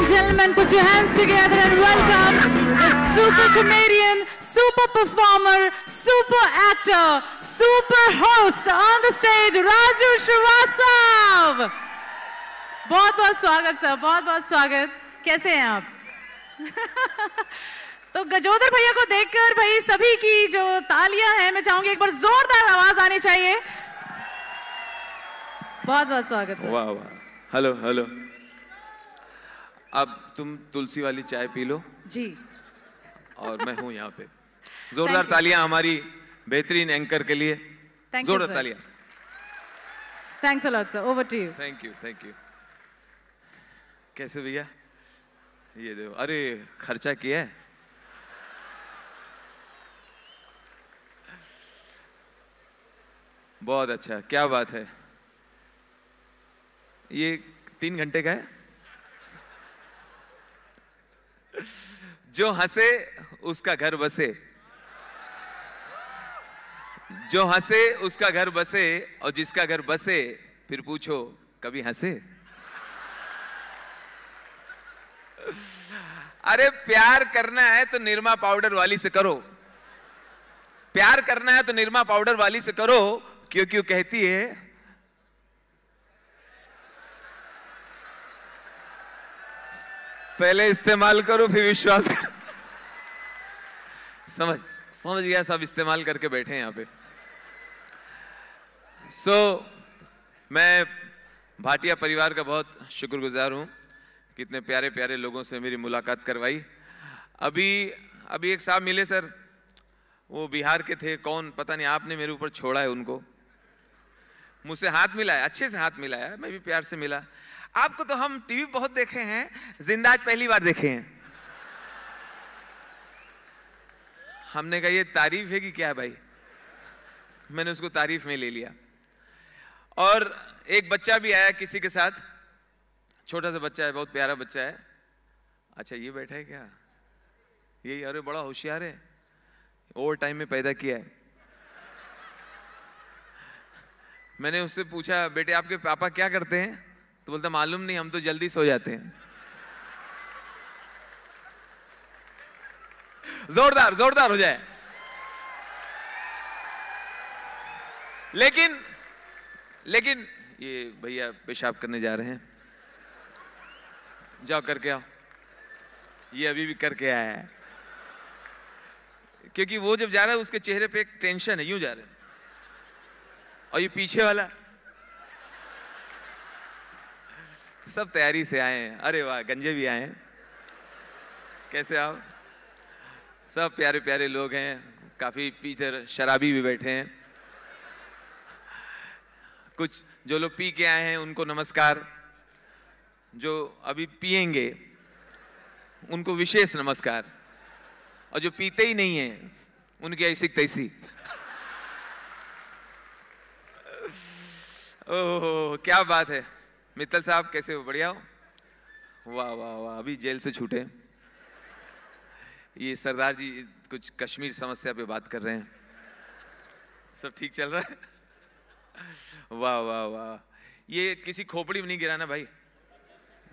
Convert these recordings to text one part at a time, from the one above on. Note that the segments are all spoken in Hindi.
gentlemen, put your hands together and welcome the super comedian, super performer, super actor, super host on the stage, Raju Srivastava. बहुत बहुत स्वागत सर, बहुत बहुत स्वागत. कैसे हैं आप? तो गजोदर भैया को देखकर भाई सभी की जो तालियां हैं, मैं चाहूंगी एक बार जोरदार आवाज आनी चाहिए. बहुत बहुत स्वागत सर. वाह वाह. Hello hello. अब तुम तुलसी वाली चाय पी लो जी. और मैं हूं यहाँ पे. जोरदार तालियां हमारी बेहतरीन एंकर के लिए. जोरदार तालियां. Thanks a lot sir. Over to you. Thank you thank you. कैसे भैया? ये देखो. अरे खर्चा किया है. बहुत अच्छा. क्या बात है. ये 3 घंटे का है. जो हंसे उसका घर बसे. जो हंसे उसका घर बसे और जिसका घर बसे फिर पूछो कभी हंसे. अरे प्यार करना है तो निरमा पाउडर वाली से करो. प्यार करना है तो निरमा पाउडर वाली से करो. क्यों क्यों कहती है पहले इस्तेमाल करो फिर विश्वास करो. समझ गया. सब इस्तेमाल करके बैठे हैं यहाँ पे. मैं भाटिया परिवार का बहुत शुक्रगुजार हूँ. कितने प्यारे प्यारे लोगों से मेरी मुलाकात करवाई. अभी एक साहब मिले सर. वो बिहार के थे. कौन पता नहीं. आपने मेरे ऊपर छोड़ा है उनको. मुझसे हाथ मिलाया. अच्छे से हाथ मिलाया. मैं भी प्यार से मिला. आपको तो हम टीवी बहुत देखे हैं, जिंदा आज पहली बार देखे हैं. हमने कहा ये तारीफ है कि क्या है भाई. मैंने उसको तारीफ में ले लिया. और एक बच्चा भी आया किसी के साथ. छोटा सा बच्चा है. बहुत प्यारा बच्चा है. अच्छा ये बैठा है क्या? ये अरे बड़ा होशियार है. ओवर टाइम में पैदा किया है. मैंने उससे पूछा बेटे आपके पापा क्या करते हैं? तो बोलता मालूम नहीं, हम तो जल्दी सो जाते हैं. जोरदार जोरदार हो जाए. लेकिन ये भैया पेशाब करने जा रहे हैं. जाओ करके आओ. ये अभी भी करके आया है. क्योंकि वो जब जा रहा है उसके चेहरे पे एक टेंशन है. यूं जा रहे हैं. और ये पीछे वाला सब तैयारी से आए हैं. अरे वाह. गंजे भी आए हैं. कैसे आओ. सब प्यारे प्यारे लोग हैं. काफी पीछे शराबी भी बैठे हैं. कुछ जो लोग पी के आए हैं उनको नमस्कार. जो अभी पिएंगे उनको विशेष नमस्कार. और जो पीते ही नहीं है उनकी ऐसी तैसी. ओह क्या बात है. मित्तल साहब कैसे हो? बढ़िया हो. वाह वाह वाह. अभी जेल से छूटे. ये सरदार जी कुछ कश्मीर समस्या पे बात कर रहे हैं. सब ठीक चल रहा है. वाह वाह वाह. ये किसी खोपड़ी में नहीं गिरा ना भाई.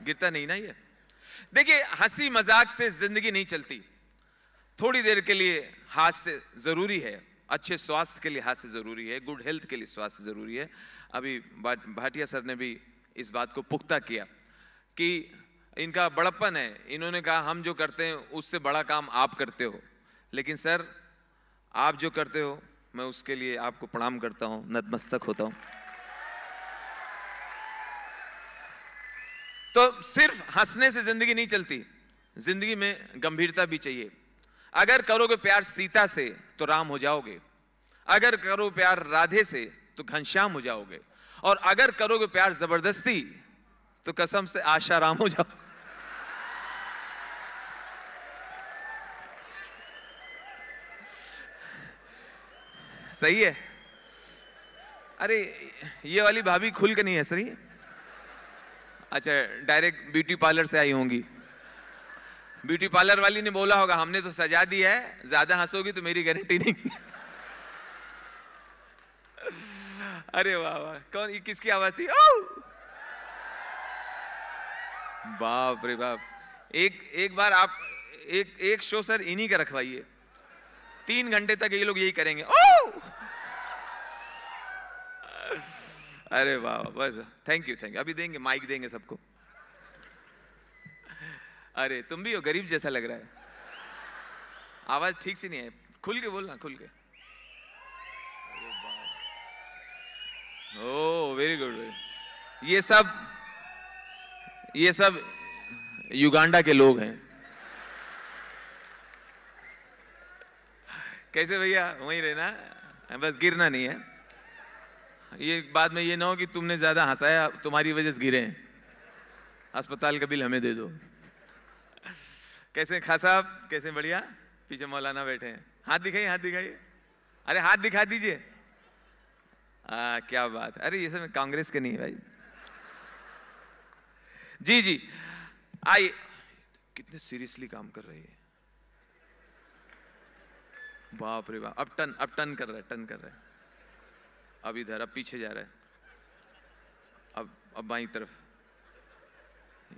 गिरता नहीं ना ये. देखिए हंसी मजाक से जिंदगी नहीं चलती. थोड़ी देर के लिए हास्य जरूरी है. अच्छे स्वास्थ्य के लिए हास्य जरूरी है. गुड हेल्थ के लिए स्वास्थ्य जरूरी है. अभी भाटिया सर ने भी इस बात को पुख्ता किया कि इनका बड़प्पन है. इन्होंने कहा हम जो करते हैं उससे बड़ा काम आप करते हो. लेकिन सर आप जो करते हो मैं उसके लिए आपको प्रणाम करता हूं, नतमस्तक होता हूं. तो सिर्फ हंसने से जिंदगी नहीं चलती. जिंदगी में गंभीरता भी चाहिए. अगर करोगे प्यार सीता से तो राम हो जाओगे. अगर करो प्यार राधे से तो घनश्याम हो जाओगे. और अगर करोगे प्यार जबरदस्ती तो कसम से आशाराम हो जाओगे. सही है. अरे ये वाली भाभी खुल के नहीं है सर. अच्छा डायरेक्ट ब्यूटी पार्लर से आई होंगी. ब्यूटी पार्लर वाली ने बोला होगा हमने तो सजा दी है, ज्यादा हंसोगी तो मेरी गारंटी नहीं. अरे वाह वाह. कौन ये किसकी आवाज थी? बाप रे बाप. एक बार आप एक शो सर इन्हीं का रखवाइए, 3 घंटे तक ये लोग यही करेंगे। ओ अरे वाह, बस थैंक यू। अभी देंगे, माइक देंगे सबको। अरे तुम भी हो, गरीब जैसा लग रहा है, आवाज ठीक से नहीं है, खुल के बोलना, खुल के। ओ वेरी गुड। ये सब युगांडा के लोग हैं। कैसे भैया, वहीं रहना, बस गिरना नहीं है। ये बाद में ये ना हो कि तुमने ज्यादा हंसाया, तुम्हारी वजह से गिरे हैं, अस्पताल का बिल हमें दे दो। कैसे खां साहब, कैसे? बढ़िया। पीछे मौलाना बैठे हैं, हाथ दिखाइए, हाथ दिखाइए। अरे हाथ दिखा दीजिए। क्या बात। अरे ये सब कांग्रेस के नहीं भाई। जी जी, आइए। कितने सीरियसली काम कर रही है, बाप रे बाप। अब टर्न कर रहा है, टर्न कर रहा है। अब इधर, अब पीछे जा रहा है, अब बाईं तरफ।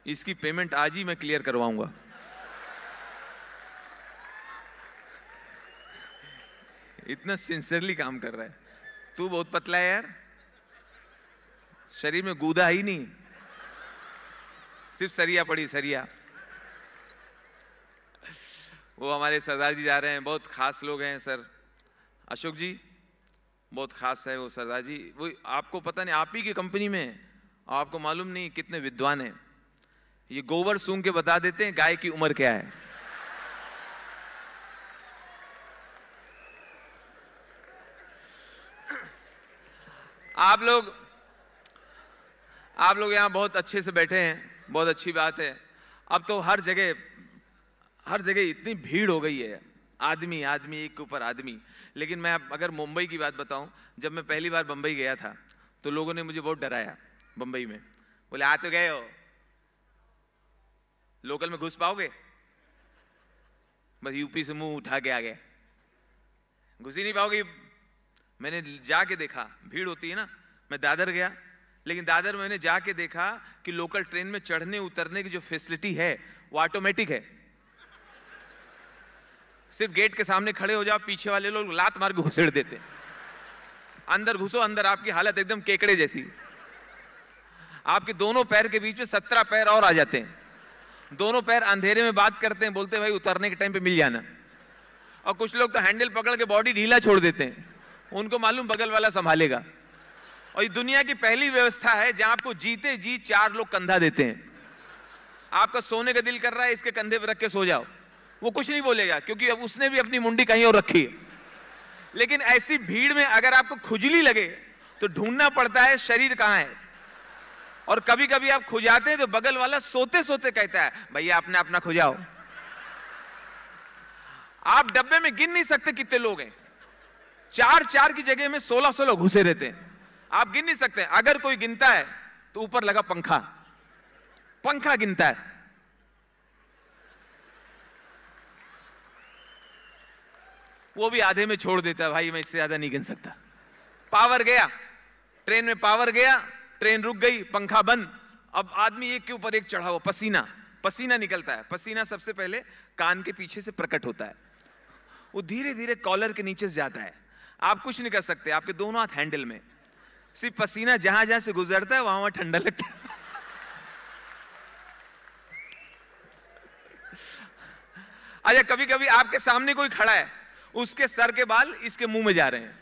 इसकी पेमेंट आज ही मैं क्लियर करवाऊंगा। इतना सिंसियरली काम कर रहा है। तू बहुत पतला है यार, शरीर में गूदा ही नहीं, सिर्फ सरिया पड़ी, सरिया। वो हमारे सरदार जी जा रहे हैं, बहुत खास लोग हैं सर। अशोक जी बहुत खास है वो सरदार जी। वो आपको पता नहीं, आप ही की कंपनी में, आपको मालूम नहीं कितने विद्वान हैं। ये गोबर सूंघ के बता देते हैं गाय की उम्र क्या है। आप लोग यहाँ बहुत अच्छे से बैठे हैं, बहुत अच्छी बात है। अब तो हर जगह इतनी भीड़ हो गई है, आदमी एक के ऊपर आदमी। लेकिन मैं अगर मुंबई की बात बताऊं, जब मैं पहली बार बंबई गया था तो लोगों ने मुझे बहुत डराया बंबई में। बोले आ तो गए हो, लोकल में घुस पाओगे? बस यूपी से मुंह उठा के आ गए, घुस ही नहीं पाओगे। मैंने जाके देखा, भीड़ होती है ना। मैं दादर गया, लेकिन दादर मैंने जाके देखा कि लोकल ट्रेन में चढ़ने उतरने की जो फैसिलिटी है वो ऑटोमेटिक है। सिर्फ गेट के सामने खड़े हो जाओ, पीछे वाले लोग लात मार के घुसेड़ देते। अंदर घुसो, अंदर आपकी हालत एकदम केकड़े जैसी। आपके दोनों पैर के बीच में 17 पैर और आ जाते हैं। दोनों पैर अंधेरे में बात करते हैं, बोलते हैं भाई उतरने के टाइम पे मिल जाना। और कुछ लोग तो हैंडल पकड़ के बॉडी ढीला छोड़ देते हैं, उनको मालूम बगल वाला संभालेगा। और ये दुनिया की पहली व्यवस्था है जहां आपको जीते जी 4 लोग कंधा देते हैं। आपका सोने का दिल कर रहा है, इसके कंधे पर रख के सो जाओ, वो कुछ नहीं बोलेगा, क्योंकि अब उसने भी अपनी मुंडी कहीं और रखी है। लेकिन ऐसी भीड़ में अगर आपको खुजली लगे तो ढूंढना पड़ता है शरीर कहां है। और कभी कभी आप खुजाते हैं तो बगल वाला सोते सोते कहता है भैया अपना अपना खुजाओ। आप डब्बे में गिन नहीं सकते कितने लोग हैं, 4 की जगह में 16 घुसे रहते हैं। आप गिन नहीं सकते। अगर कोई गिनता है तो ऊपर लगा पंखा गिनता है। वो भी आधे में छोड़ देता है, भाई मैं इससे ज्यादा नहीं गिन सकता। पावर गया, ट्रेन में पावर गया, ट्रेन रुक गई, पंखा बंद। अब आदमी एक के ऊपर एक चढ़ा हुआ, पसीना निकलता है। पसीना सबसे पहले कान के पीछे से प्रकट होता है, वो धीरे धीरे कॉलर के नीचे से जाता है। आप कुछ नहीं कर सकते, आपके दोनों हाथ हैंडल में। सिर्फ पसीना जहां जहां से गुजरता है वहां ठंडा लगता है। अच्छा, कभी कभी आपके सामने कोई खड़ा है, उसके सर के बाल इसके मुंह में जा रहे हैं,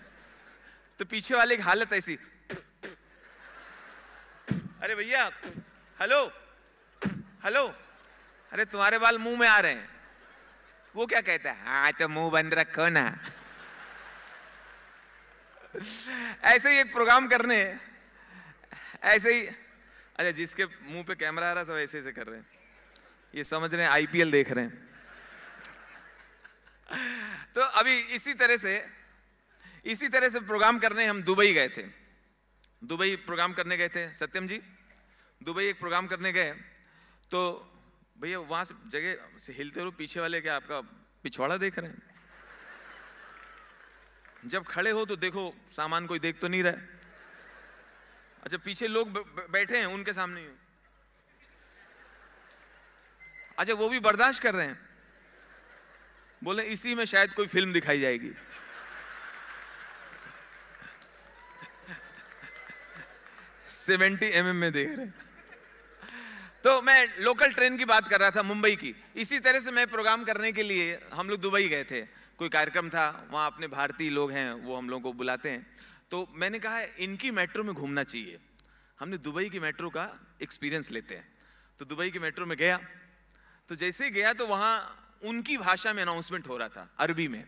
तो पीछे वाले की हालत ऐसी, अरे भैया हेलो, अरे तुम्हारे बाल मुंह में आ रहे हैं। वो क्या कहता है, हाँ तो मुंह बंद रखो ना। ऐसे ही एक प्रोग्राम करने, ऐसे ही, अच्छा जिसके मुंह पे कैमरा आ रहा है सब ऐसे कर रहे हैं, ये समझ रहे हैं आईपीएल देख रहे हैं। तो अभी इसी तरह से प्रोग्राम करने हम दुबई गए थे। दुबई प्रोग्राम करने गए थे, सत्यम जी दुबई एक प्रोग्राम करने गए, तो भैया वहां से जगह से हिलते रहो, पीछे वाले क्या आपका पिछवाड़ा देख रहे हैं। जब खड़े हो तो देखो सामान कोई देख तो नहीं रहा है। अच्छा पीछे लोग बैठे हैं, उनके सामने ही अच्छा वो भी बर्दाश्त कर रहे हैं, बोले इसी में शायद कोई फिल्म दिखाई जाएगी। $70 में देख रहे। तो मैं लोकल ट्रेन की बात कर रहा था, मुंबई की। इसी तरह से मैं प्रोग्राम करने के लिए हम लोग दुबई गए थे, कोई कार्यक्रम था वहाँ, अपने भारतीय लोग हैं वो हम लोगों को बुलाते हैं। तो मैंने कहा इनकी मेट्रो में घूमना चाहिए, हमने दुबई की मेट्रो का एक्सपीरियंस लेते हैं। तो दुबई की मेट्रो में गया, तो जैसे ही गया तो वहाँ उनकी भाषा में अनाउंसमेंट हो रहा था, अरबी में।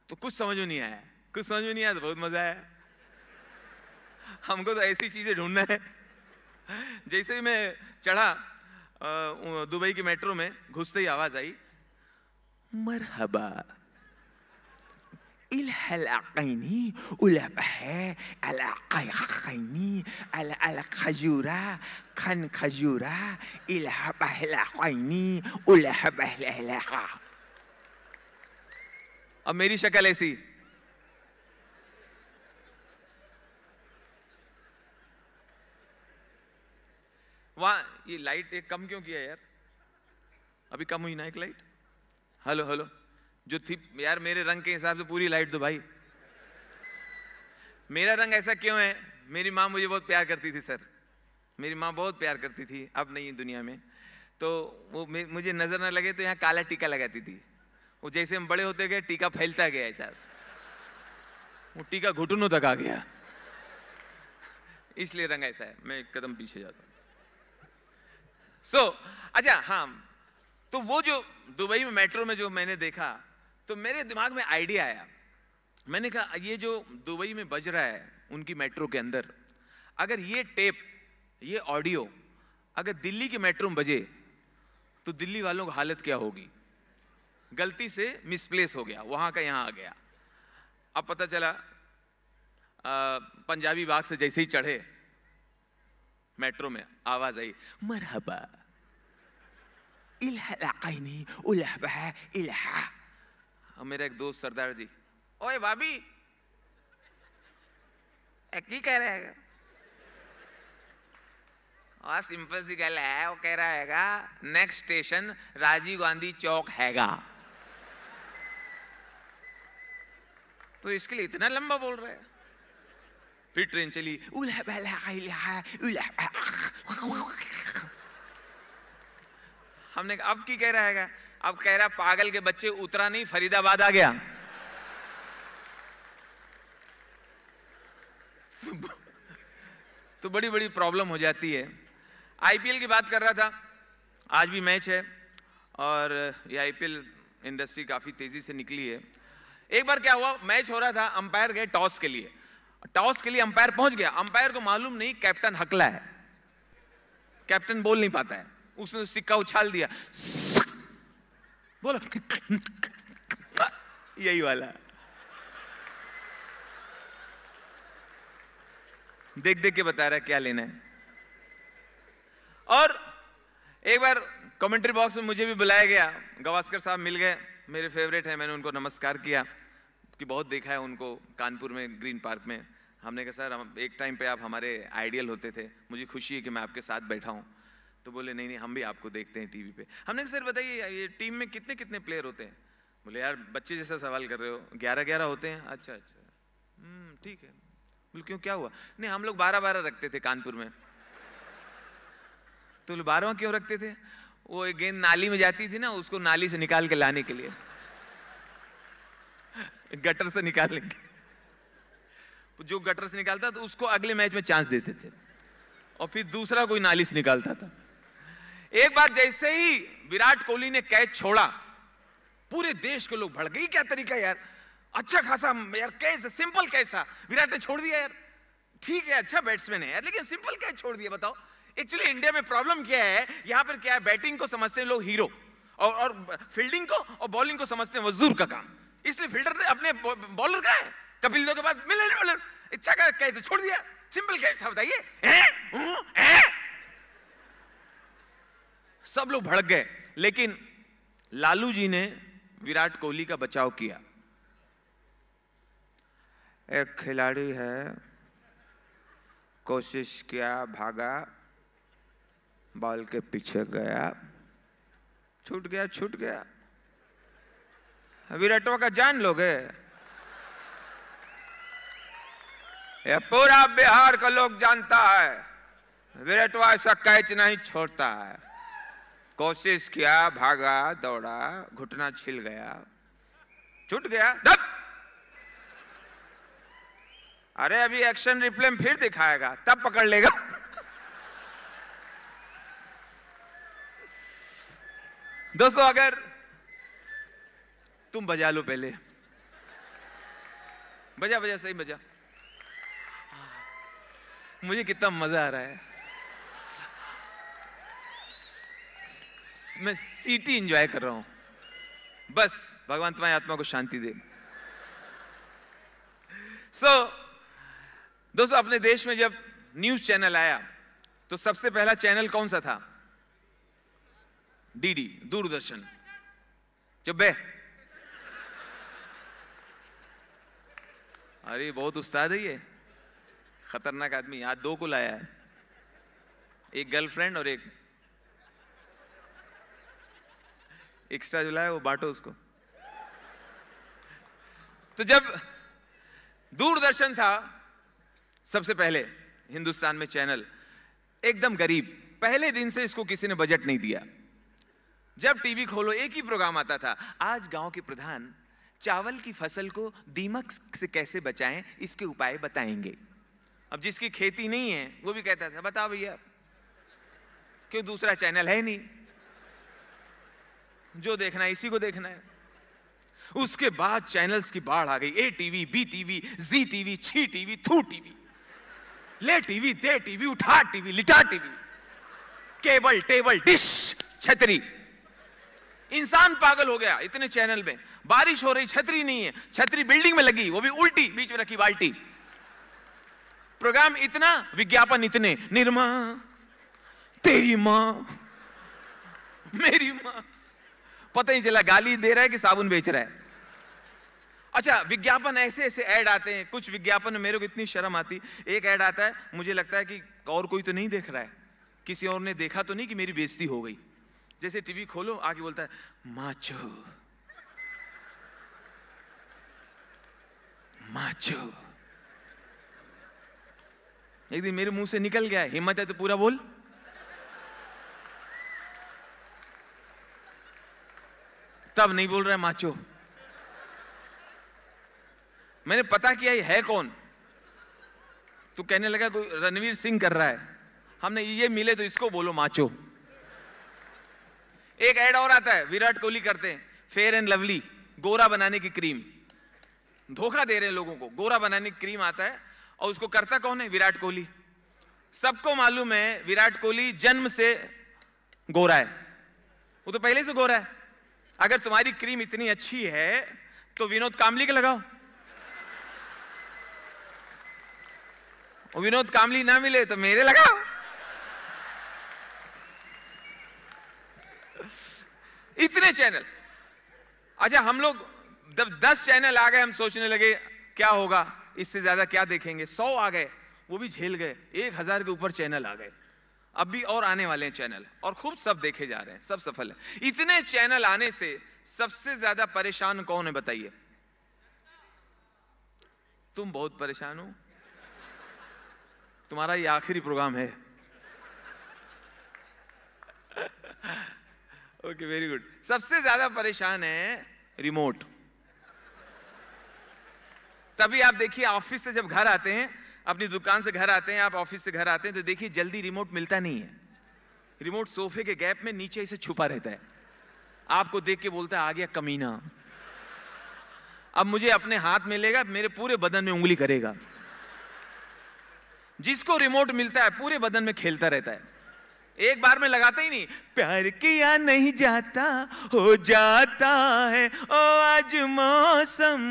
तो कुछ समझ में नहीं आया, कुछ समझ में नहीं आया तो बहुत मजा आया। हमको तो ऐसी चीजें ढूंढना है। जैसे ही मैं चढ़ा दुबई की मेट्रो में, घुसते ही आवाज आई, मरहबा इलहलाकैनी उलबहे अलaqayqayni अलखजूरा खन खजूरा इलहबहलाकैनी उलहबहलहला। अब मेरी शक्ल ऐसी, वहां ये लाइट एक कम क्यों किया यार, अभी कम हुई ना एक लाइट। हेलो हेलो, जो थी यार मेरे रंग के हिसाब से पूरी लाइट दो भाई। मेरा रंग ऐसा क्यों है, मेरी माँ मुझे बहुत प्यार करती थी सर, मेरी माँ बहुत प्यार करती थी, अब नहीं दुनिया में। तो वो मुझे नजर ना लगे तो यहाँ काला टीका लगाती थी। वो जैसे हम बड़े होते गए टीका फैलता गया ऐसा, वो टीका घुटनों तक आ गया, इसलिए रंग ऐसा है। मैं एक कदम पीछे जाता हूँ। अच्छा हाँ, तो वो जो दुबई में मेट्रो में जो मैंने देखा, तो मेरे दिमाग में आइडिया आया। मैंने कहा ये जो दुबई में बज रहा है उनकी मेट्रो के अंदर, अगर ये टेप, ये ऑडियो अगर दिल्ली की मेट्रो में बजे तो दिल्ली वालों की हालत क्या होगी। गलती से मिसप्लेस हो गया, वहां का यहां आ गया। अब पता चला पंजाबी बाग से जैसे ही चढ़े मेट्रो में आवाज आई, मरहबा इलहलाकैनी उलहबहा इलहा। अब मेरा एक दोस्त सरदार जी, ओए भाभी की कह रहे हैं। और सिंपल सी गल है, वो कह रहा हैगा नेक्स्ट स्टेशन राजीव गांधी चौक हैगा। तो इसके लिए इतना लंबा बोल रहा है। फिर ट्रेन चली, हमने कहा अब की कह रहा हैगा। अब कह रहा पागल के बच्चे, उतरा नहीं फरीदाबाद आ गया। तो बड़ी बड़ी प्रॉब्लम हो जाती है। आईपीएल की बात कर रहा था, आज भी मैच है और ये आईपीएल इंडस्ट्री काफी तेजी से निकली है। एक बार क्या हुआ, मैच हो रहा था, अंपायर गए टॉस के लिए। टॉस के लिए अंपायर पहुंच गया, अंपायर को मालूम नहीं कैप्टन हकला है, कैप्टन बोल नहीं पाता है। उसने सिक्का उछाल दिया, बोलो यही वाला। देख देख के बता रहा है क्या लेना है। और एक बार कमेंट्री बॉक्स में मुझे भी बुलाया गया, गवास्कर साहब मिल गए, मेरे फेवरेट है। मैंने उनको नमस्कार किया कि बहुत देखा है उनको कानपुर में ग्रीन पार्क में। हमने कहा सर एक टाइम पे आप हमारे आइडियल होते थे, मुझे खुशी है कि मैं आपके साथ बैठा हूँ। तो बोले नहीं नहीं हम भी आपको देखते हैं टीवी पे। हमने कहा सर बताइए ये टीम में कितने कितने प्लेयर होते हैं। बोले यार बच्चे जैसा सवाल कर रहे हो, 11-11 होते हैं। अच्छा अच्छा ठीक है। बोले क्यों क्या हुआ। नहीं हम लोग 12-12 रखते थे कानपुर में। तो 12वां क्यों रखते थे, वो एक गेंद नाली में जाती थी ना, उसको नाली से निकाल के लाने के लिए, गटर से निकालने के। जो गटर से निकालता तो उसको अगले मैच में चांस देते थे, और फिर दूसरा कोई नाली से निकालता था। एक बार जैसे ही विराट कोहली ने कैच छोड़ा, पूरे देश के लोग भड़क गए, क्या तरीका यार, अच्छा खासा यार कैच, सिंपल कैच था, विराट ने छोड़ दिया यार। ठीक है अच्छा बैट्समैन है यार, लेकिन सिंपल कैच छोड़ दिया। बताओ एक्चुअली इंडिया में प्रॉब्लम क्या है, यहां पर क्या है, बैटिंग को समझते हैं लोग हीरो, और फील्डिंग को और बॉलिंग को समझते हैं मजदूर का काम। इसलिए फील्डर ने अपने बॉलर का है, कपिल देव के बाद मिले बॉलर, इच्छा का कैसे छोड़ दिया, सिंपल कैच था। बताइए सब लोग भड़क गए, लेकिन लालू जी ने विराट कोहली का बचाव किया। एक खिलाड़ी है, कोशिश किया, भागा, बॉल के पीछे गया, छूट गया छूट गया। विराटवा का जान लोगे? ये पूरा बिहार का लोग जानता है विराटवा ऐसा कैच नहीं छोड़ता है। कोशिश किया, भागा, दौड़ा, घुटना छिल गया, छूट गया। दब! अरे अभी एक्शन रिप्ले में फिर दिखाएगा, तब पकड़ लेगा। दोस्तों अगर तुम बजा लो पहले, बजा बजा, सही बजा। मुझे कितना मजा आ रहा है, मैं सीटी एंजॉय कर रहा हूं। बस भगवान तुम्हारी आत्मा को शांति दे। दोस्तों अपने देश में जब न्यूज चैनल आया तो सबसे पहला चैनल कौन सा था? डीडी, दूरदर्शन। चुप बे। अरे बहुत उस्ताद है ये, खतरनाक आदमी। आज 2 को लाया है, एक गर्लफ्रेंड और एक एक्स्ट्रा जो लाया वो बांटो उसको। तो जब दूरदर्शन था सबसे पहले हिंदुस्तान में चैनल, एकदम गरीब, पहले दिन से इसको किसी ने बजट नहीं दिया। जब टीवी खोलो एक ही प्रोग्राम आता था, आज गांव के प्रधान चावल की फसल को दीमक से कैसे बचाएं इसके उपाय बताएंगे। अब जिसकी खेती नहीं है वो भी कहता था बताओ भैया, क्यों दूसरा चैनल है नहीं, जो देखना है इसी को देखना है। उसके बाद चैनल्स की बाढ़ आ गई, ए टीवी, बी टीवी, जी टीवी, छी टीवी, थू टीवी, ले टीवी, दे टीवी, उठा टीवी, लिटा टीवी, केबल, टेबल, डिश, छतरी। इंसान पागल हो गया इतने चैनल में। बारिश हो रही, छतरी नहीं है, छतरी बिल्डिंग में लगी, वो भी उल्टी, बीच में रखी बाल्टी। प्रोग्राम इतना, विज्ञापन इतने, निरमा, तेरी मां, मेरी मां, पता ही चला गाली दे रहा है कि साबुन बेच रहा है। अच्छा, विज्ञापन ऐसे ऐसे ऐड आते हैं, कुछ विज्ञापन में मेरे को इतनी शर्म आती, एक ऐड आता है, मुझे लगता है कि और कोई तो नहीं देख रहा है, किसी और ने देखा तो नहीं कि मेरी बेइज्जती हो गई। जैसे टीवी खोलो आके बोलता है माचो माचो। एक दिन मेरे मुंह से निकल गया, हिम्मत है तो पूरा बोल। तब नहीं बोल रहा है माचो। मैंने पता किया ये है कौन, तो कहने लगा कोई रणवीर सिंह कर रहा है। हमने ये मिले तो इसको बोलो माचो। एक ऐड और आता है, विराट कोहली करते हैं, फेयर एंड लवली, गोरा बनाने की क्रीम। धोखा दे रहे हैं लोगों को, गोरा बनाने की क्रीम आता है और उसको करता कौन है? विराट कोहली। सबको मालूम है विराट कोहली जन्म से गोरा है, वो तो पहले से गोरा है। अगर तुम्हारी क्रीम इतनी अच्छी है तो विनोद कामली के लगाओ। विनोद कामली ना मिले तो मेरे लगाओ। इतने चैनल। अच्छा, हम लोग जब 10 चैनल आ गए हम सोचने लगे क्या होगा, इससे ज्यादा क्या देखेंगे। 100 आ गए, वो भी झेल गए। 1000 के ऊपर चैनल आ गए, अब भी और आने वाले हैं चैनल, और खूब सब देखे जा रहे हैं, सब सफल है। इतने चैनल आने से सबसे ज्यादा परेशान कौन है बताइए? तुम बहुत परेशान हो, तुम्हारा ये आखिरी प्रोग्राम है। Okay, very good. सबसे ज्यादा परेशान है रिमोट। तभी आप देखिए ऑफिस से जब घर आते हैं, अपनी दुकान से घर आते हैं, आप ऑफिस से घर आते हैं, तो देखिए जल्दी रिमोट मिलता नहीं है। रिमोट सोफे के गैप में नीचे इसे छुपा रहता है, आपको देख के बोलता है आ गया कमीना। अब मुझे अपने हाथ में लेगा, मेरे पूरे बदन में उंगली करेगा। जिसको रिमोट मिलता है पूरे बदन में खेलता रहता है, एक बार में लगाता ही नहीं। प्यार किया नहीं जाता, हो जाता है। ओ आज मौसम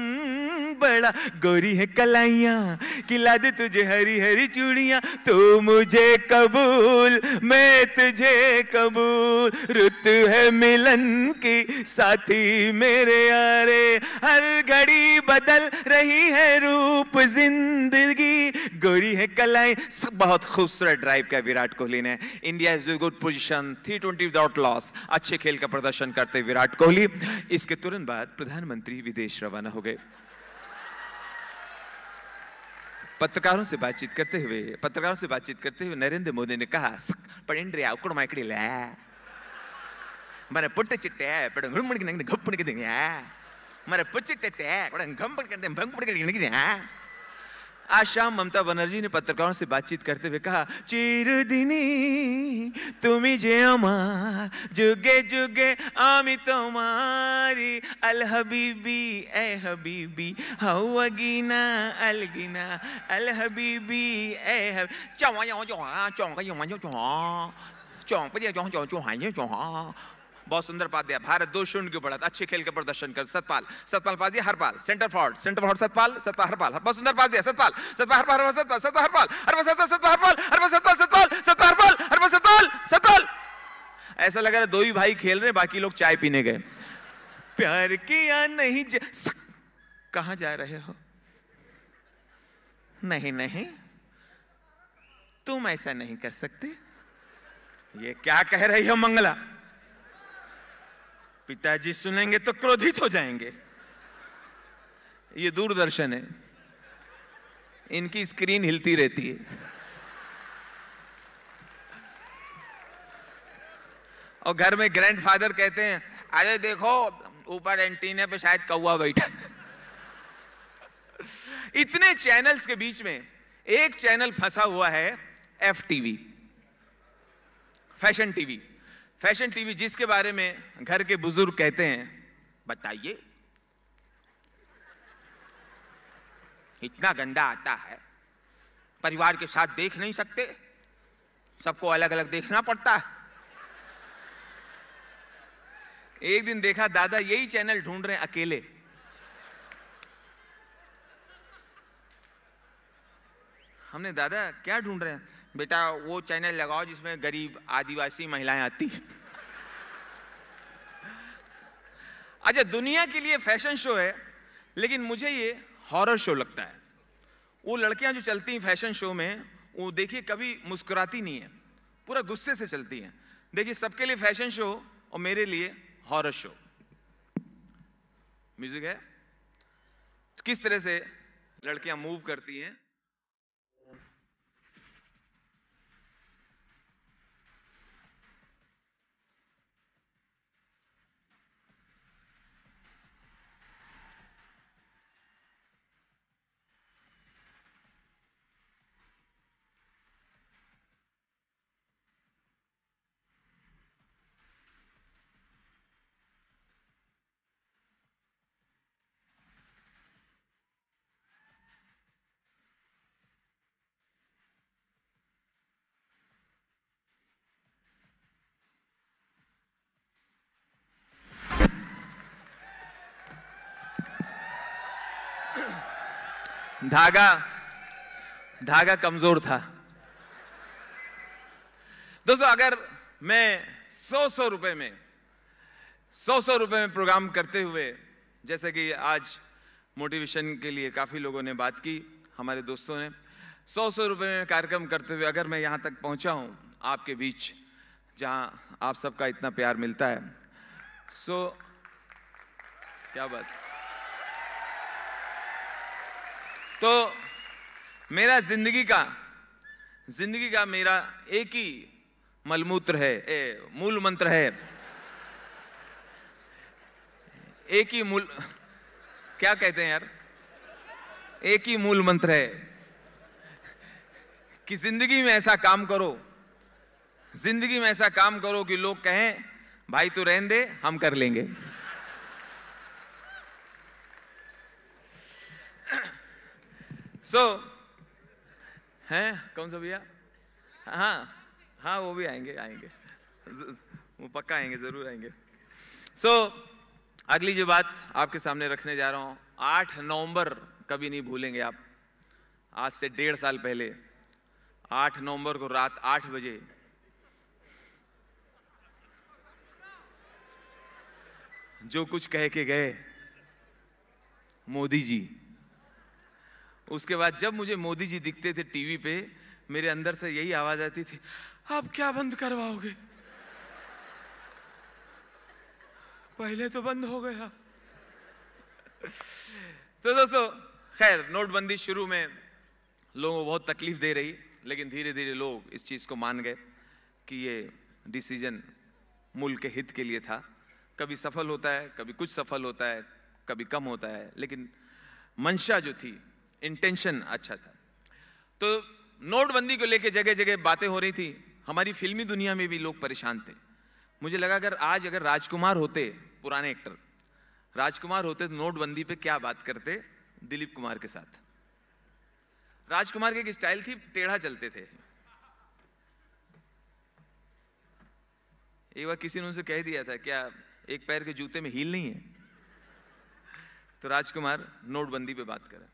बड़ा, गोरी है कलाइयाँ, खिला दे तुझे हरी हरी चूड़ियाँ, तू मुझे कबूल, मैं तुझे कबूल, रुत है मिलन की साथी मेरे यारे, हर घड़ी बदल रही है रूप जिंदगी, गोरी है कलाई। बहुत खूबसूरत ड्राइव किया विराट कोहली ने। India has a good position, 320 without loss. अच्छे खेल का प्रदर्शन करते विराट कोहली। इसके तुरंत बाद प्रधानमंत्री विदेश रवाना हो गए। पत्रकारों से बातचीत करते हुए नरेंद्र मोदी ने कहा, पड़ेंड्रिया उकड़ माइकड़ी ले मरे पुट्टे चिट्टे पड़ घुमड़ के नहीं घुपड़ के देंगे मरे पुच्चिट्टे पड़ घुमड़ के देंगे भंगड़ के नहीं आज शाम ममता बनर्जी ने पत्रकारों से बातचीत करते हुए कहा, चिरदिनी तुम्हें जे अमार जुगे जुगे आमी तुम्हारी अल हबीबी ए हबीबी हौगीना अलगीना अल हबीबी ए चौं चौं चौं चौं चौं चौं चौं चौं। बहुत सुंदर पादिया। भारत 2-0 के बढ़त। अच्छे खेल का प्रदर्शन कर सतपाल पास दिया, हरपाल सेंटर फॉरवर्ड सतपाल हरपाल। बहुत सुंदर पास दिया, सतपाल हरपाल। ऐसा लग रहा है दो ही भाई खेल रहे, बाकी लोग चाय पीने गए। प्यार किया नहीं कहां जा रहे हो? नहीं तुम ऐसा नहीं कर सकते। ये क्या कह रही हो मंगला? पिताजी सुनेंगे तो क्रोधित हो जाएंगे। ये दूरदर्शन है, इनकी स्क्रीन हिलती रहती है। और घर में ग्रैंडफादर कहते हैं, अरे देखो ऊपर एंटीने पे शायद कौवा बैठा। इतने चैनल्स के बीच में एक चैनल फंसा हुआ है, FTV, फैशन टीवी, जिसके बारे में घर के बुजुर्ग कहते हैं, बताइए इतना गंदा आता है, परिवार के साथ देख नहीं सकते, सबको अलग अलग देखना पड़ता है। एक दिन देखा दादा यही चैनल ढूंढ रहे हैं अकेले। हमने, दादा क्या ढूंढ रहे हैं? बेटा वो चैनल लगाओ जिसमें गरीब आदिवासी महिलाएं आती। अच्छा, दुनिया के लिए फैशन शो है, लेकिन मुझे ये हॉरर शो लगता है। वो लड़कियां जो चलती हैं फैशन शो में, वो देखिए कभी मुस्कुराती नहीं है, पूरा गुस्से से चलती हैं। देखिए सबके लिए फैशन शो और मेरे लिए हॉरर शो। म्यूजिक है, तो किस तरह से लड़कियां मूव करती हैं। धागा कमजोर था। दोस्तों, अगर मैं 100 रुपए में प्रोग्राम करते हुए, जैसे कि आज मोटिवेशन के लिए काफी लोगों ने बात की, हमारे दोस्तों ने 100 रुपए में कार्यक्रम करते हुए अगर मैं यहां तक पहुंचा हूं आपके बीच, जहां आप सबका इतना प्यार मिलता है, क्या बात। तो मेरा जिंदगी का मेरा एक ही मूल मंत्र है, एक ही क्या कहते हैं यार, एक ही मूल मंत्र है कि जिंदगी में ऐसा काम करो कि लोग कहें भाई तू रहने दे, हम कर लेंगे। हैं कौन सा भैया? हाँ वो भी आएंगे, वो पक्का आएंगे, जरूर आएंगे। अगली जो बात आपके सामने रखने जा रहा हूं, 8 नवंबर कभी नहीं भूलेंगे आप। आज से 1.5 साल पहले 8 नवंबर को रात 8 बजे जो कुछ कह के गए मोदी जी, उसके बाद जब मुझे मोदी जी दिखते थे टीवी पे, मेरे अंदर से यही आवाज आती थी, अब क्या बंद करवाओगे? पहले तो बंद हो गया। तो दोस्तों, खैर नोटबंदी शुरू में लोगों को बहुत तकलीफ दे रही, लेकिन धीरे धीरे लोग इस चीज को मान गए कि ये डिसीजन मुल्क के हित के लिए था। कभी सफल होता है, कभी कुछ सफल होता है, कभी कम होता है, लेकिन मंशा जो थी, इंटेंशन अच्छा था। तो नोटबंदी को लेकर जगह जगह बातें हो रही थी। हमारी फिल्मी दुनिया में भी लोग परेशान थे। मुझे लगा अगर राजकुमार होते, पुराने एक्टर राजकुमार होते तो नोटबंदी पे क्या बात करते दिलीप कुमार के साथ। राजकुमार की एक स्टाइल थी, टेढ़ा चलते थे। एक बार किसी ने उनसे कह दिया था, क्या एक पैर के जूते में हील नहीं है? तो राजकुमार नोटबंदी पे बात करा।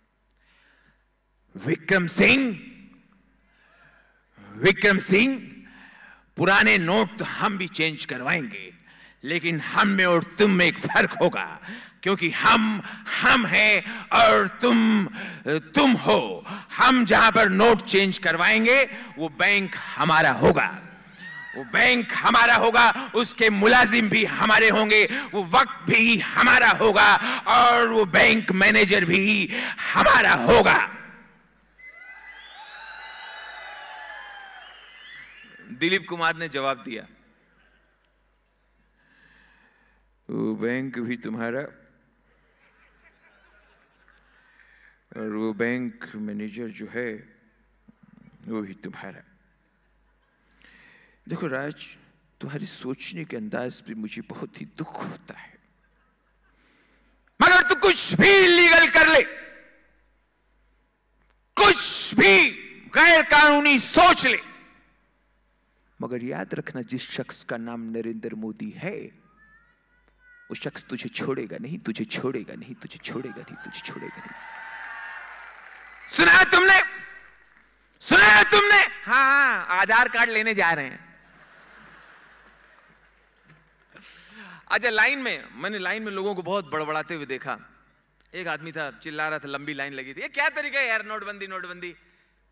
विक्रम सिंह, पुराने नोट तो हम भी चेंज करवाएंगे, लेकिन हम में और तुम में एक फर्क होगा, क्योंकि हम हैं और तुम हो। हम जहां पर नोट चेंज करवाएंगे वो बैंक हमारा होगा, वो बैंक हमारा होगा, उसके मुलाजिम भी हमारे होंगे, वो वक्त भी हमारा होगा और वो बैंक मैनेजर भी हमारा होगा। दिलीप कुमार ने जवाब दिया, वो बैंक भी तुम्हारा और वो बैंक मैनेजर जो है वो भी तुम्हारा। देखो राज, तुम्हारी सोचने के अंदाज पे मुझे बहुत ही दुख होता है, मगर तू कुछ भी लीगल कर ले, कुछ भी गैर कानूनी सोच ले, मगर याद रखना जिस शख्स का नाम नरेंद्र मोदी है, वो शख्स तुझे छोड़ेगा नहीं, तुझे छोड़ेगा नहीं, तुझे छोड़ेगा नहीं, तुझे छोड़ेगा नहीं। सुना तुमने? सुना तुमने? हाँ, आधार कार्ड लेने जा रहे हैं। अच्छा, मैंने लाइन में लोगों को बहुत बड़बड़ाते हुए देखा। एक आदमी था, चिल्ला रहा था, लंबी लाइन लगी थी, ये क्या तरीका है यार, नोटबंदी।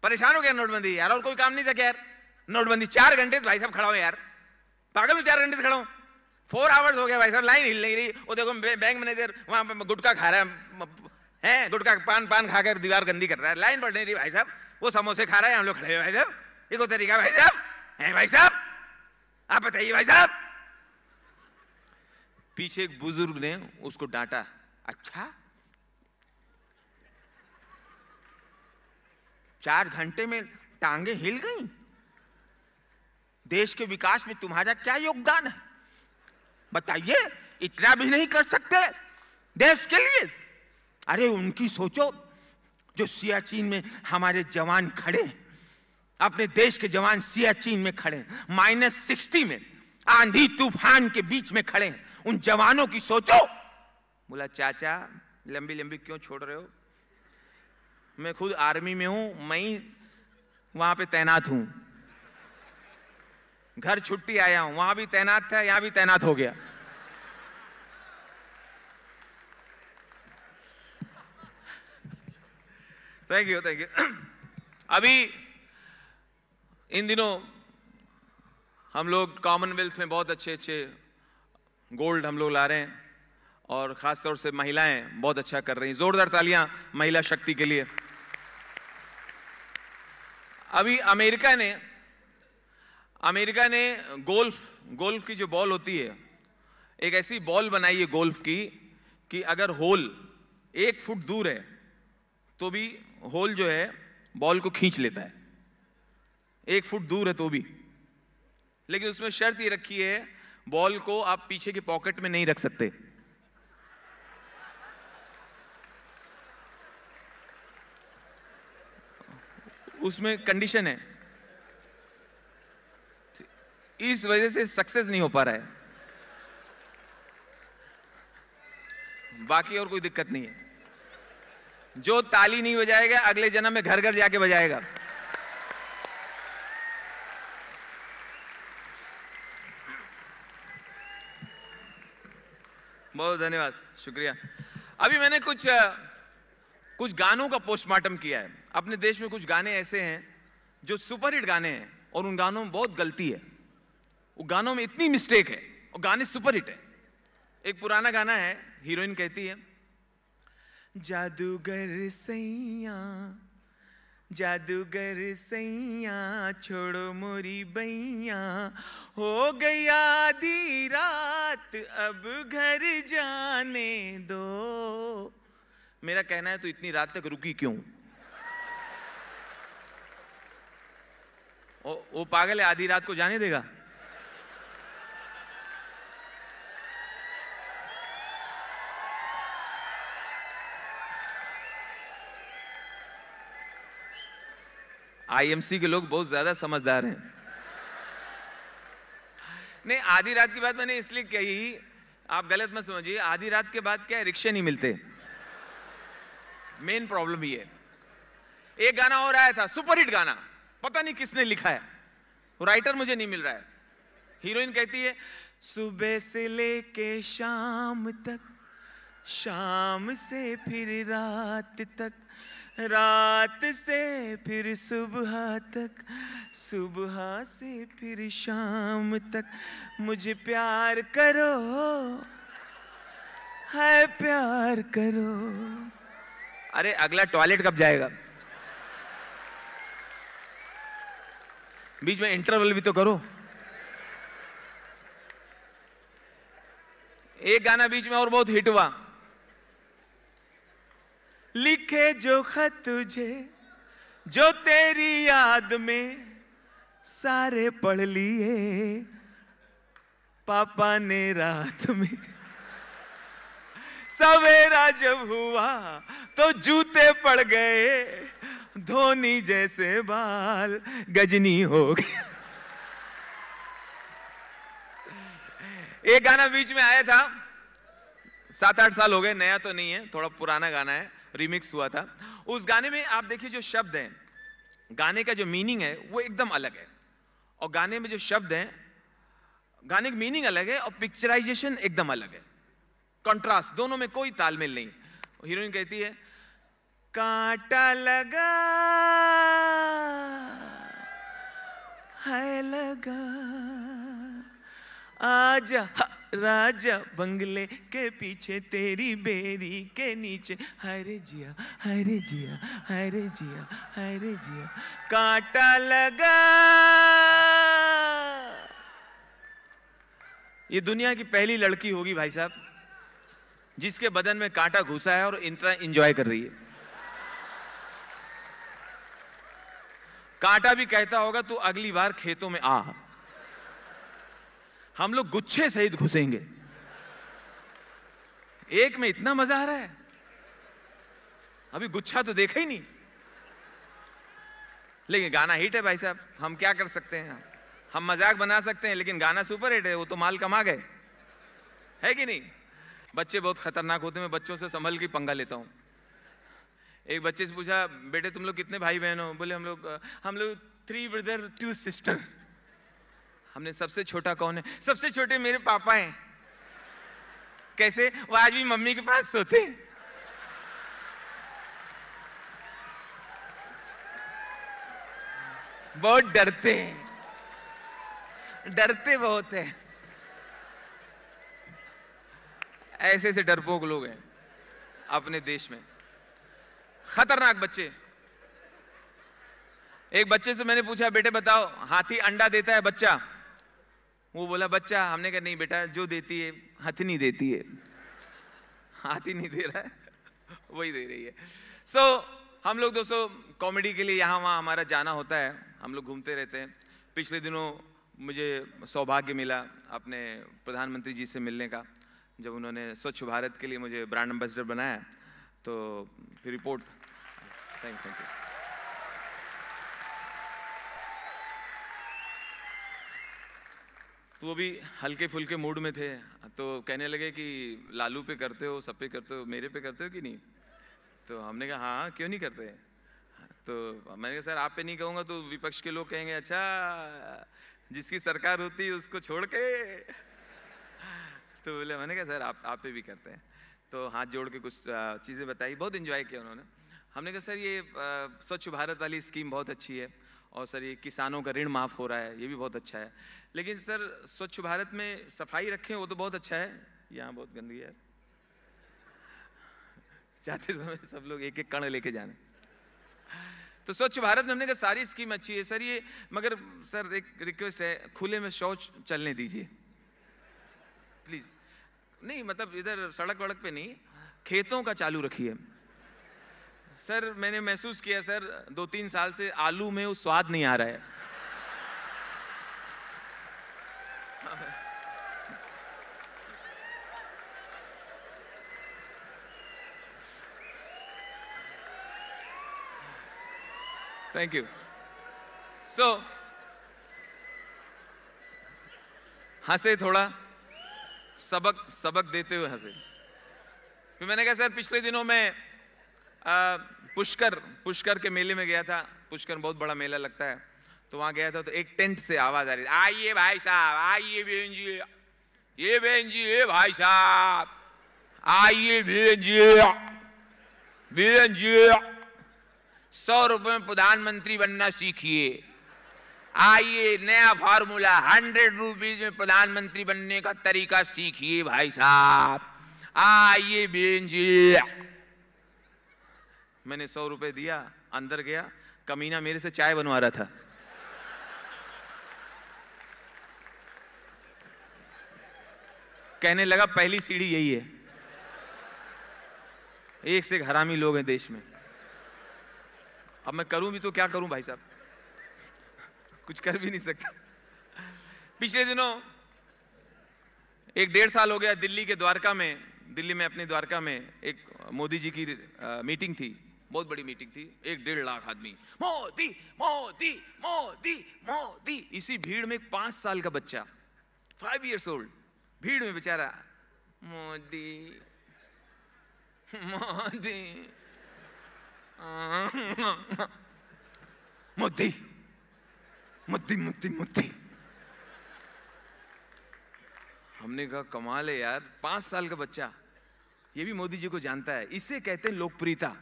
परेशान हो गया नोटबंदी यार, और कोई काम नहीं था क्या यार? नोटबंदी 4 घंटे भाई साहब खड़ा हो यार, पागल में 4 घंटे से खड़ा हूं, 4 आवर्स हो गया भाई साहब, लाइन हिल नहीं रही। वो देखो बैंक मैनेजर वहां गुटखा खा रहा है, गुटखा पान खाकर दीवार गंदी कर रहा है, लाइन बढ़ नहीं रही भाई साहब, वो समोसे खा रहा है, हम लोग खड़े हैं भाई साहब, ये को तरीका भाई साहब है? भाई साहब आप बताइए भाई साहब। पीछे एक बुजुर्ग ने उसको डांटा, अच्छा 4 घंटे में टांगे हिल गई? देश के विकास में तुम्हारा क्या योगदान है बताइए? इतना भी नहीं कर सकते देश के लिए? अरे उनकी सोचो जो सियाचिन में हमारे जवान खड़े, अपने देश के जवान सियाचिन में खड़े, -60 में आंधी तूफान के बीच में खड़े, उन जवानों की सोचो। बोला चाचा लंबी लंबी क्यों छोड़ रहे हो, मैं खुद आर्मी में हूं, मैं ही वहां पे तैनात हूं, घर छुट्टी आया हूं, वहां भी तैनात था, यहां भी तैनात हो गया। Thank you. अभी इन दिनों हम लोग कॉमनवेल्थ में बहुत अच्छे गोल्ड हम लोग ला रहे हैं, और खासतौर से महिलाएं बहुत अच्छा कर रही हैं। जोरदार तालियां महिला शक्ति के लिए। अभी अमेरिका ने गोल्फ की जो बॉल होती है, एक ऐसी बॉल बनाई है गोल्फ की कि अगर होल 1 फुट दूर है तो भी होल जो है बॉल को खींच लेता है, 1 फुट दूर है तो भी। लेकिन उसमें शर्त ये रखी है, बॉल को आप पीछे के पॉकेट में नहीं रख सकते। उसमें कंडीशन है, इस वजह से सक्सेस नहीं हो पा रहा है, बाकी और कोई दिक्कत नहीं है। जो ताली नहीं बजाएगा अगले जन्म में घर घर जाके बजाएगा। बहुत धन्यवाद, शुक्रिया। अभी मैंने कुछ गानों का पोस्टमार्टम किया है। अपने देश में कुछ गाने ऐसे हैं जो सुपरहिट गाने हैं और उन गानों में बहुत गलती है, वो गानों में इतनी मिस्टेक है और गाने सुपरहिट है। एक पुराना गाना है, हीरोइन कहती है, जादूगर सैया जादूगर सैया छोड़ो मोरी बैया, हो गई आधी रात अब घर जाने दो। मेरा कहना है तो इतनी रात तक रुकी क्यों? वो पागल है, आधी रात को जाने देगा? आईएमसी के लोग बहुत ज्यादा समझदार हैं। नहीं, आधी रात की बात मैंने इसलिए कही, आप गलत मत समझिए। आधी रात के बाद क्या है, रिक्शे नहीं मिलते, मेन प्रॉब्लम ये है। एक गाना और आया था, सुपरहिट गाना, पता नहीं किसने लिखा है, राइटर मुझे नहीं मिल रहा है। हीरोइन कहती है, सुबह से लेके शाम तक, शाम से फिर रात तक, रात से फिर सुबह तक, सुबह से फिर शाम तक, मुझे प्यार करो है प्यार करो। अरे अगला टॉयलेट कब जाएगा? बीच में इंटरवल भी तो करो। एक गाना बीच में और बहुत हिट हुआ, लिखे जो खत तुझे जो तेरी याद में, सारे पढ़ लिए पापा ने रात में, सवेरा जब हुआ तो जूते पड़ गए, धोनी जैसे बाल गजनी हो गए। एक गाना बीच में आया था, 7-8 साल हो गए, नया तो नहीं है, थोड़ा पुराना गाना है, रिमिक्स हुआ था। उस गाने में आप देखिए जो शब्द हैं, गाने का जो मीनिंग है वो एकदम अलग है, और गाने में जो शब्द हैं, गाने की मीनिंग अलग है और पिक्चराइजेशन एकदम अलग है, कंट्रास्ट, दोनों में कोई तालमेल नहीं। हीरोइन कहती है, कांटा लगा है लगा, आजा राजा बंगले के पीछे, तेरी बेरी के नीचे, हरे जिया हरे जिया हरे जिया हरे जिया, कांटा लगा। ये दुनिया की पहली लड़की होगी भाई साहब जिसके बदन में कांटा घुसा है और इतना एंजॉय कर रही है। कांटा भी कहता होगा तू अगली बार खेतों में आ, हम लोग गुच्छे सहित घुसेंगे। एक में इतना मजा आ रहा है, अभी गुच्छा तो देखा ही नहीं। लेकिन गाना हिट है भाई साहब, हम क्या कर सकते हैं, हम मजाक बना सकते हैं, लेकिन गाना सुपर हिट है, वो तो माल कमा गए, है कि नहीं। बच्चे बहुत खतरनाक होते हैं, मैं बच्चों से संभल के पंगा लेता हूं। एक बच्चे से पूछा, बेटे तुम लोग कितने भाई बहन हो? बोले हम लोग 3 ब्रदर 2 सिस्टर। हमने, सबसे छोटा कौन है? सबसे छोटे मेरे पापा हैं। कैसे? वो आज भी मम्मी के पास सोते हैं। बहुत डरते हैं, डरते बहुत है। ऐसे ऐसे डरपोक लोग हैं अपने देश में, खतरनाक बच्चे। एक बच्चे से मैंने पूछा, बेटे बताओ हाथी अंडा देता है बच्चा? वो बोला बच्चा। हमने कहा नहीं बेटा, जो देती है हथनी देती है, हाथी नहीं दे रहा है, वही दे रही है। सो हम लोग दोस्तों कॉमेडी के लिए यहाँ वहाँ हमारा जाना होता है, हम लोग घूमते रहते हैं। पिछले दिनों मुझे सौभाग्य मिला अपने प्रधानमंत्री जी से मिलने का, जब उन्होंने स्वच्छ भारत के लिए मुझे ब्रांड एम्बेसडर बनाया। तो फिर रिपोर्ट, थैंक यू। तो वो भी हल्के फुल्के मूड में थे, तो कहने लगे कि लालू पे करते हो, सब पे करते हो, मेरे पे करते हो कि नहीं? तो हमने कहा हाँ क्यों नहीं करते। तो मैंने कहा सर आप पे नहीं कहूँगा तो विपक्ष के लोग कहेंगे अच्छा जिसकी सरकार होती है उसको छोड़ के। तो बोले, मैंने कहा सर आप पे भी करते हैं। तो हाथ जोड़ के कुछ चीज़ें बताई, बहुत एंजॉय किया उन्होंने। हमने कहा सर ये स्वच्छ भारत वाली स्कीम बहुत अच्छी है और सर ये किसानों का ऋण माफ हो रहा है, ये भी बहुत अच्छा है। लेकिन सर स्वच्छ भारत में सफाई रखें वो तो बहुत अच्छा है, यहाँ बहुत गंदगी है, जाते समय सब लोग एक एक कण लेके जाने। तो स्वच्छ भारत में हमने कहा सारी स्कीम अच्छी है सर ये, मगर सर एक रिक्वेस्ट है, खुले में शौच चलने दीजिए प्लीज। नहीं मतलब इधर सड़क वड़क पे नहीं, खेतों का चालू रखिए। सर मैंने महसूस किया सर 2-3 साल से आलू में वो स्वाद नहीं आ रहा है। Thank you. सो हंसे थोड़ा, सबक देते हुए हंसे। फिर मैंने कहा सर पिछले दिनों में पुष्कर के मेले में गया था। पुष्कर बहुत बड़ा मेला लगता है, तो वहां गया था तो एक टेंट से आवाज आ रही थी, आइए भाई साहब, आइए बहन जी, ये बहन जी, ये भाई साहब, आइए बहन जी, बहन जी 100 रुपए में प्रधानमंत्री बनना सीखिए, आइए नया फार्मूला 100 रुपीज में प्रधानमंत्री बनने का तरीका सीखिए भाई साहब, आइए बहन जी। मैंने 100 रुपए दिया, अंदर गया, कमीना मेरे से चाय बनवा रहा था। कहने लगा पहली सीढ़ी यही है। एक से एक हरामी लोग हैं देश में। अब मैं करूं भी तो क्या करूं भाई साहब, कुछ कर भी नहीं सकता। पिछले दिनों 1-1.5 साल हो गया, दिल्ली में अपनी द्वारका में एक मोदी जी की मीटिंग थी, बहुत बड़ी मीटिंग थी, 1-1.5 लाख आदमी, मोदी मोदी मोदी मोदी। इसी भीड़ में एक 5 साल का बच्चा, 5 years old, भीड़ में बेचारा मोदी मोदी मोदी मोदी मोदी मोदी। हमने कहा कमाल है यार, 5 साल का बच्चा ये भी मोदी जी को जानता है। इसे कहते हैं लोकप्रियता।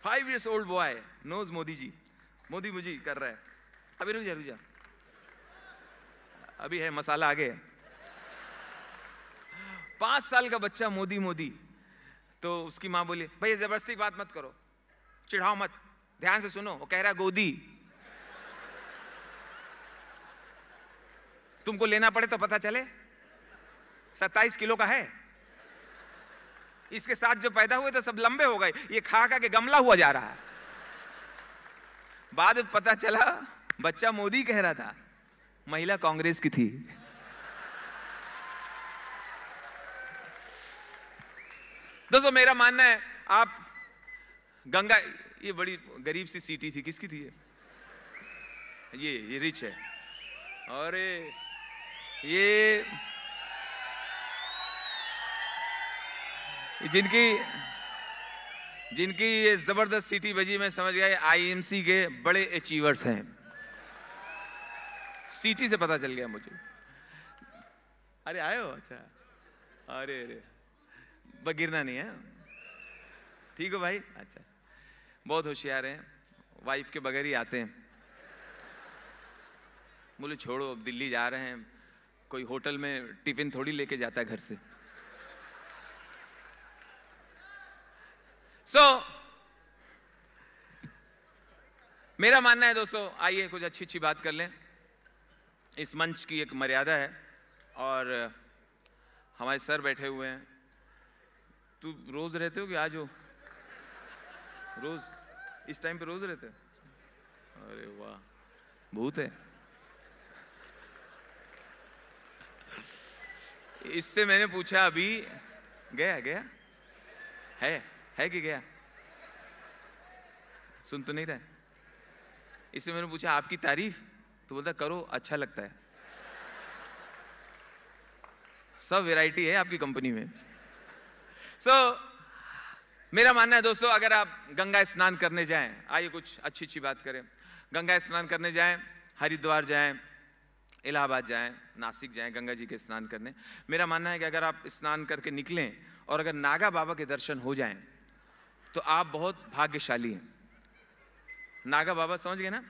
5 years old boy knows Modi ji, Modi मुझे कर रहा है। अभी रुक जा, अभी है मसाला आगे। 5 साल का बच्चा मोदी मोदी। तो उसकी माँ बोली भैया जबरदस्ती बात मत करो, चिढ़ाओ मत, ध्यान से सुनो, वो कह रहा गोदी, तुमको लेना पड़े तो पता चले 27 किलो का है। इसके साथ जो पैदा हुए तो सब लंबे हो गए, ये खा के गमला हुआ जा रहा है। बाद में पता चला बच्चा मोदी कह रहा था, महिला कांग्रेस की थी। दोस्तों मेरा मानना है, आप गंगा, ये बड़ी गरीब सी सिटी थी, किसकी थी ये रिच है, और ये जिनकी ये जबरदस्त सिटी बजी, मैं समझ गया आईएमसी के बड़े अचीवर्स हैं। सिटी से पता चल गया मुझे। अरे आए हो, अच्छा, अरे गिरना नहीं है, ठीक हो भाई, अच्छा, बहुत होशियार हैं, वाइफ के बगैर ही आते हैं। बोले छोड़ो, अब दिल्ली जा रहे हैं, कोई होटल में टिफिन थोड़ी लेके जाता है घर से। मेरा मानना है दोस्तों, आइए कुछ अच्छी बात कर लें। इस मंच की एक मर्यादा है, और हमारे सर बैठे हुए हैं। तू रोज रहते हो कि आज हो? रोज इस टाइम पे रोज रहते हो? अरे वाह, भूत है। इससे मैंने पूछा अभी, गया है कि गया? सुन तो नहीं रहा? इससे मैंने पूछा आपकी तारीफ, तो बोलता करो, अच्छा लगता है। सब वैरायटी है आपकी कंपनी में। मेरा मानना है दोस्तों, अगर आप गंगा स्नान करने जाएं, आइए कुछ अच्छी बात करें। गंगा स्नान करने जाएं, हरिद्वार जाएं, इलाहाबाद जाएं, नासिक जाएं गंगा जी के स्नान करने। मेरा मानना है कि अगर आप स्नान करके निकलें और अगर नागा बाबा के दर्शन हो जाएं तो आप बहुत भाग्यशाली हैं। नागा बाबा समझ गए ना?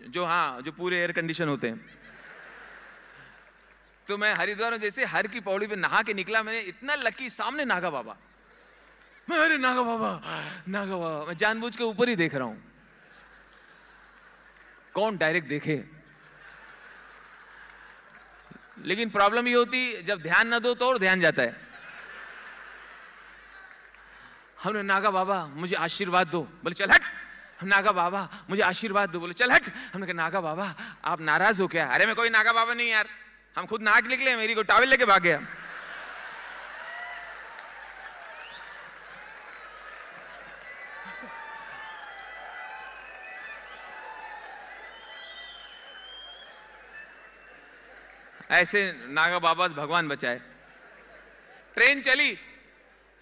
जो, हाँ, जो पूरे एयर कंडीशन होते हैं। तो मैं हरिद्वार में जैसे हर की पौड़ी पे नहा के निकला, मैंने इतना लकी, सामने नागा बाबा। मैं, अरे नागा बाबा, नागा बाबा। मैं जानबूझ के ऊपर ही देख रहा हूं, कौन डायरेक्ट देखे। लेकिन प्रॉब्लम ये होती जब ध्यान ना दो तो और ध्यान जाता है। हमने, नागा बाबा मुझे आशीर्वाद दो, बोले चल हट। हम, नागा बाबा मुझे आशीर्वाद दो, बोले चल हट। हमने कहा नागा बाबा आप नाराज हो क्या? अरे मैं कोई नागा बाबा नहीं यार, हम खुद नहा के निकले, मेरी को टॉवल लेके भाग गया। ऐसे नागा बाबा से भगवान बचाए। ट्रेन चली,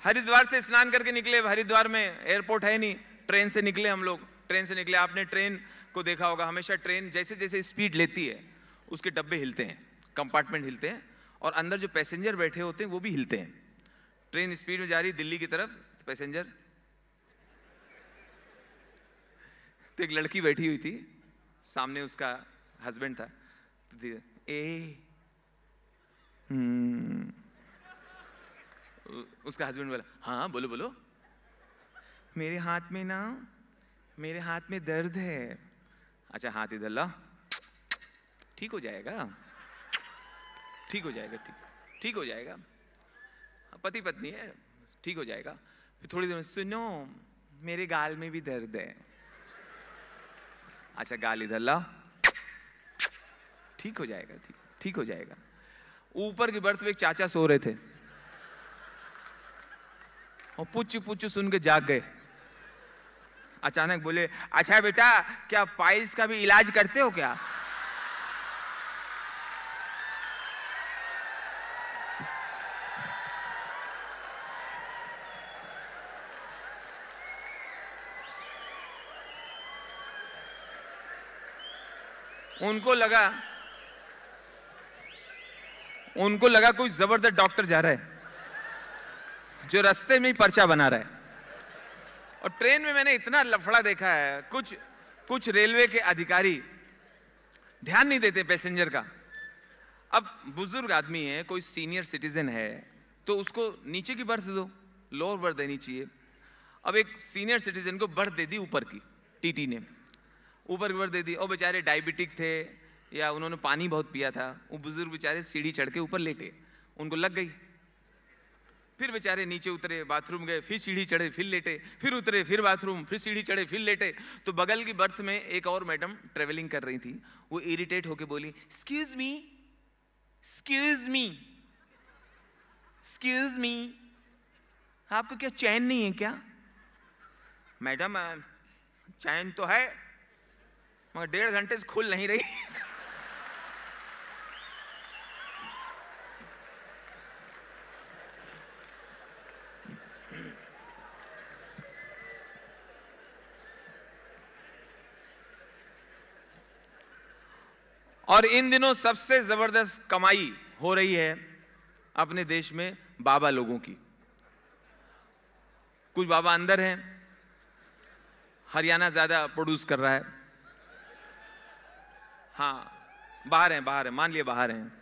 हरिद्वार से स्नान करके निकले। हरिद्वार में एयरपोर्ट है नहीं, ट्रेन से निकले हम लोग। ट्रेन से निकले, आपने ट्रेन को देखा होगा, हमेशा ट्रेन जैसे जैसे स्पीड लेती है उसके डब्बे हिलते हैं, कंपार्टमेंट हिलते हैं, और अंदर जो पैसेंजर बैठे होते हैं वो भी हिलते हैं। ट्रेन स्पीड में जा रही दिल्ली की तरफ, पैसेंजर, तो एक लड़की बैठी हुई थी, सामने उसका हस्बैंड था। तो उसका हस्बैंड बोला, हाँ बोलो बोलो। मेरे हाथ में दर्द है। अच्छा हाथ इधर ला, ठीक हो जाएगा, ठीक हो जाएगा, ठीक हो जाएगा। पति पत्नी है, ठीक हो जाएगा। फिर थोड़ी देर में, सुनो मेरे गाल में भी दर्द है। अच्छा गाल इधर ला, ठीक हो जाएगा, ठीक हो जाएगा। ऊपर की बर्थ में एक चाचा सो रहे थे और पुच्चू पुच्चू सुन के जाग गए। अचानक बोले, अच्छा बेटा क्या पाइल्स का भी इलाज करते हो क्या? उनको लगा कोई जबरदस्त डॉक्टर जा रहा है जो रास्ते में ही पर्चा बना रहा है। और ट्रेन में मैंने इतना लफड़ा देखा है, कुछ रेलवे के अधिकारी ध्यान नहीं देते पैसेंजर का। अब बुजुर्ग आदमी है, कोई सीनियर सिटीजन है, तो उसको नीचे की बर्थ दो, लोअर बर्थ देनी चाहिए। अब एक सीनियर सिटीजन को बर्थ दे दी ऊपर की, टीटी ने ऊपर की बर्थ दे दी। और बेचारे डायबिटिक थे या उन्होंने पानी बहुत पिया था, वो बुजुर्ग बेचारे सीढ़ी चढ़ के ऊपर लेटे, उनको लग गई। फिर बेचारे नीचे उतरे, बाथरूम गए, फिर सीढ़ी चढ़े, फिर लेटे, फिर उतरे, फिर बाथरूम, फिर सीढ़ी चढ़े, फिर लेटे। तो बगल की बर्थ में एक और मैडम ट्रेवलिंग कर रही थी, वो इरिटेट होके बोली, excuse me, excuse me, excuse me, आपको क्या चैन नहीं है क्या? मैडम चैन तो है मगर 1.5 घंटे से खुल नहीं रही। और इन दिनों सबसे जबरदस्त कमाई हो रही है अपने देश में बाबा लोगों की। कुछ बाबा अंदर हैं, हरियाणा ज्यादा प्रोड्यूस कर रहा है। हाँ बाहर हैं, मान लिया बाहर हैं,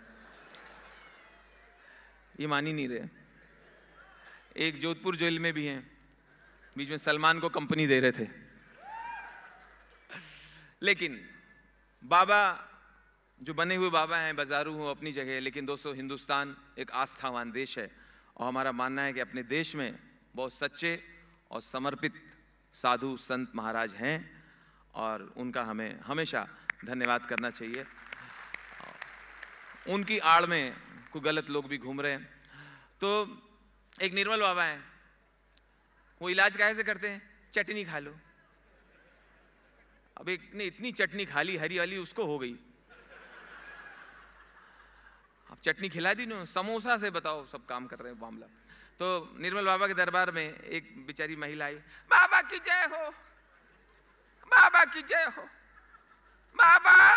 ये मान ही नहीं रहे। एक जोधपुर जेल में भी हैं, बीच में सलमान को कंपनी दे रहे थे। लेकिन बाबा जो बने हुए बाबा हैं, बाजारू हो अपनी जगह, लेकिन दोस्तों हिंदुस्तान एक आस्थावान देश है और हमारा मानना है कि अपने देश में बहुत सच्चे और समर्पित साधु संत महाराज हैं और उनका हमें हमेशा धन्यवाद करना चाहिए। उनकी आड़ में कोई गलत लोग भी घूम रहे हैं। तो एक निर्मल बाबा हैं, वो इलाज कैसे करते हैं? चटनी खा लो। अब एक ने इतनी चटनी खा ली हरी वाली, उसको हो गई। अब चटनी खिला दी ना, समोसा से बताओ सब काम कर रहे हैं मामला। तो निर्मल बाबा के दरबार में एक बेचारी महिला आई, बाबा की जय हो, बाबा की जय हो, बाबा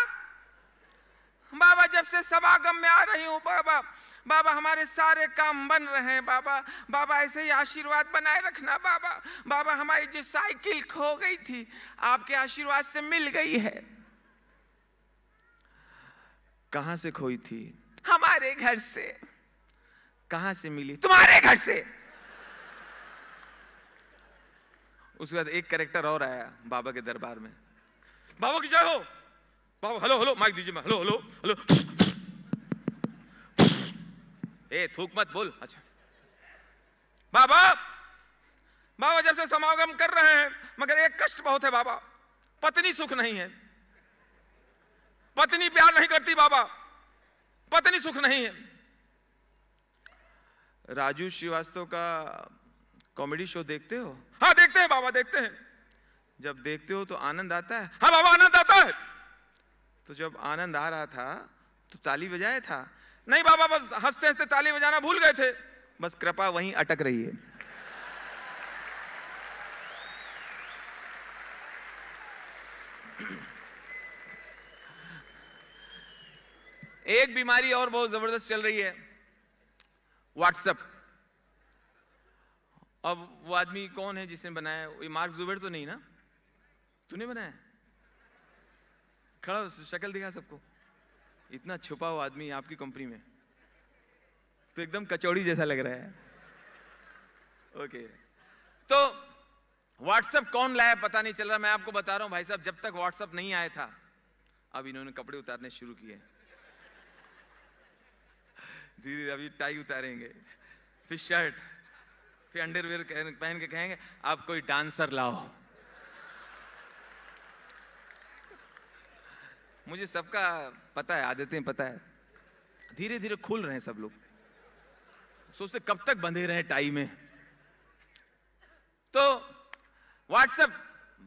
बाबा जब से समागम में आ रही हूँ बाबा, बाबा हमारे सारे काम बन रहे हैं बाबा, बाबा ऐसे ही आशीर्वाद बनाए रखना बाबा, बाबा हमारी जो साइकिल खो गई थी आपके आशीर्वाद से मिल गई है कहां से खोई थी? हमारे घर से। कहां से मिली? तुम्हारे घर से। उसके बाद एक कैरेक्टर और आया बाबा के दरबार में। बाबा की जय हो। बाबा हेलो हेलो माइक दीजिए। Hello hello hello. ए थूक मत बोल। अच्छा बाबा, बाबा जब से समागम कर रहे हैं मगर एक कष्ट बहुत है बाबा, पत्नी सुख नहीं है। पत्नी प्यार नहीं करती बाबा, पत्नी सुख नहीं है। राजू श्रीवास्तव का कॉमेडी शो देखते हो? हाँ देखते हैं बाबा, देखते हैं। जब देखते हो तो आनंद आता है? हाँ बाबा आनंद आता है। तो जब आनंद आ रहा था तो ताली बजाया था? नहीं बाबा, बस हंसते हंसते ताली बजाना भूल गए थे। बस कृपा वहीं अटक रही है। एक बीमारी और बहुत जबरदस्त चल रही है, व्हाट्सएप। अब वो आदमी कौन है जिसने बनाया? ये मार्क जुबेर तो नहीं ना? तूने बनाया? खड़ा शक्ल दिखा सबको। इतना छुपा हुआ आदमी आपकी कंपनी में तो एकदम कचौड़ी जैसा लग रहा है। ओके, तो व्हाट्सएप कौन लाया पता नहीं चल रहा। मैं आपको बता रहा हूं भाई साहब, जब तक व्हाट्सएप नहीं आया था, अब इन्होंने कपड़े उतारने शुरू किए। धीरे अभी टाई उतारेंगे, फिर शर्ट, फिर अंडरवेयर पहन के कहेंगे आप कोई डांसर लाओ। मुझे सबका पता है, आदतें पता है। धीरे धीरे खुल रहे हैं सब लोग। सोचते कब तक बंधे रहे टाई में। तो व्हाट्सएप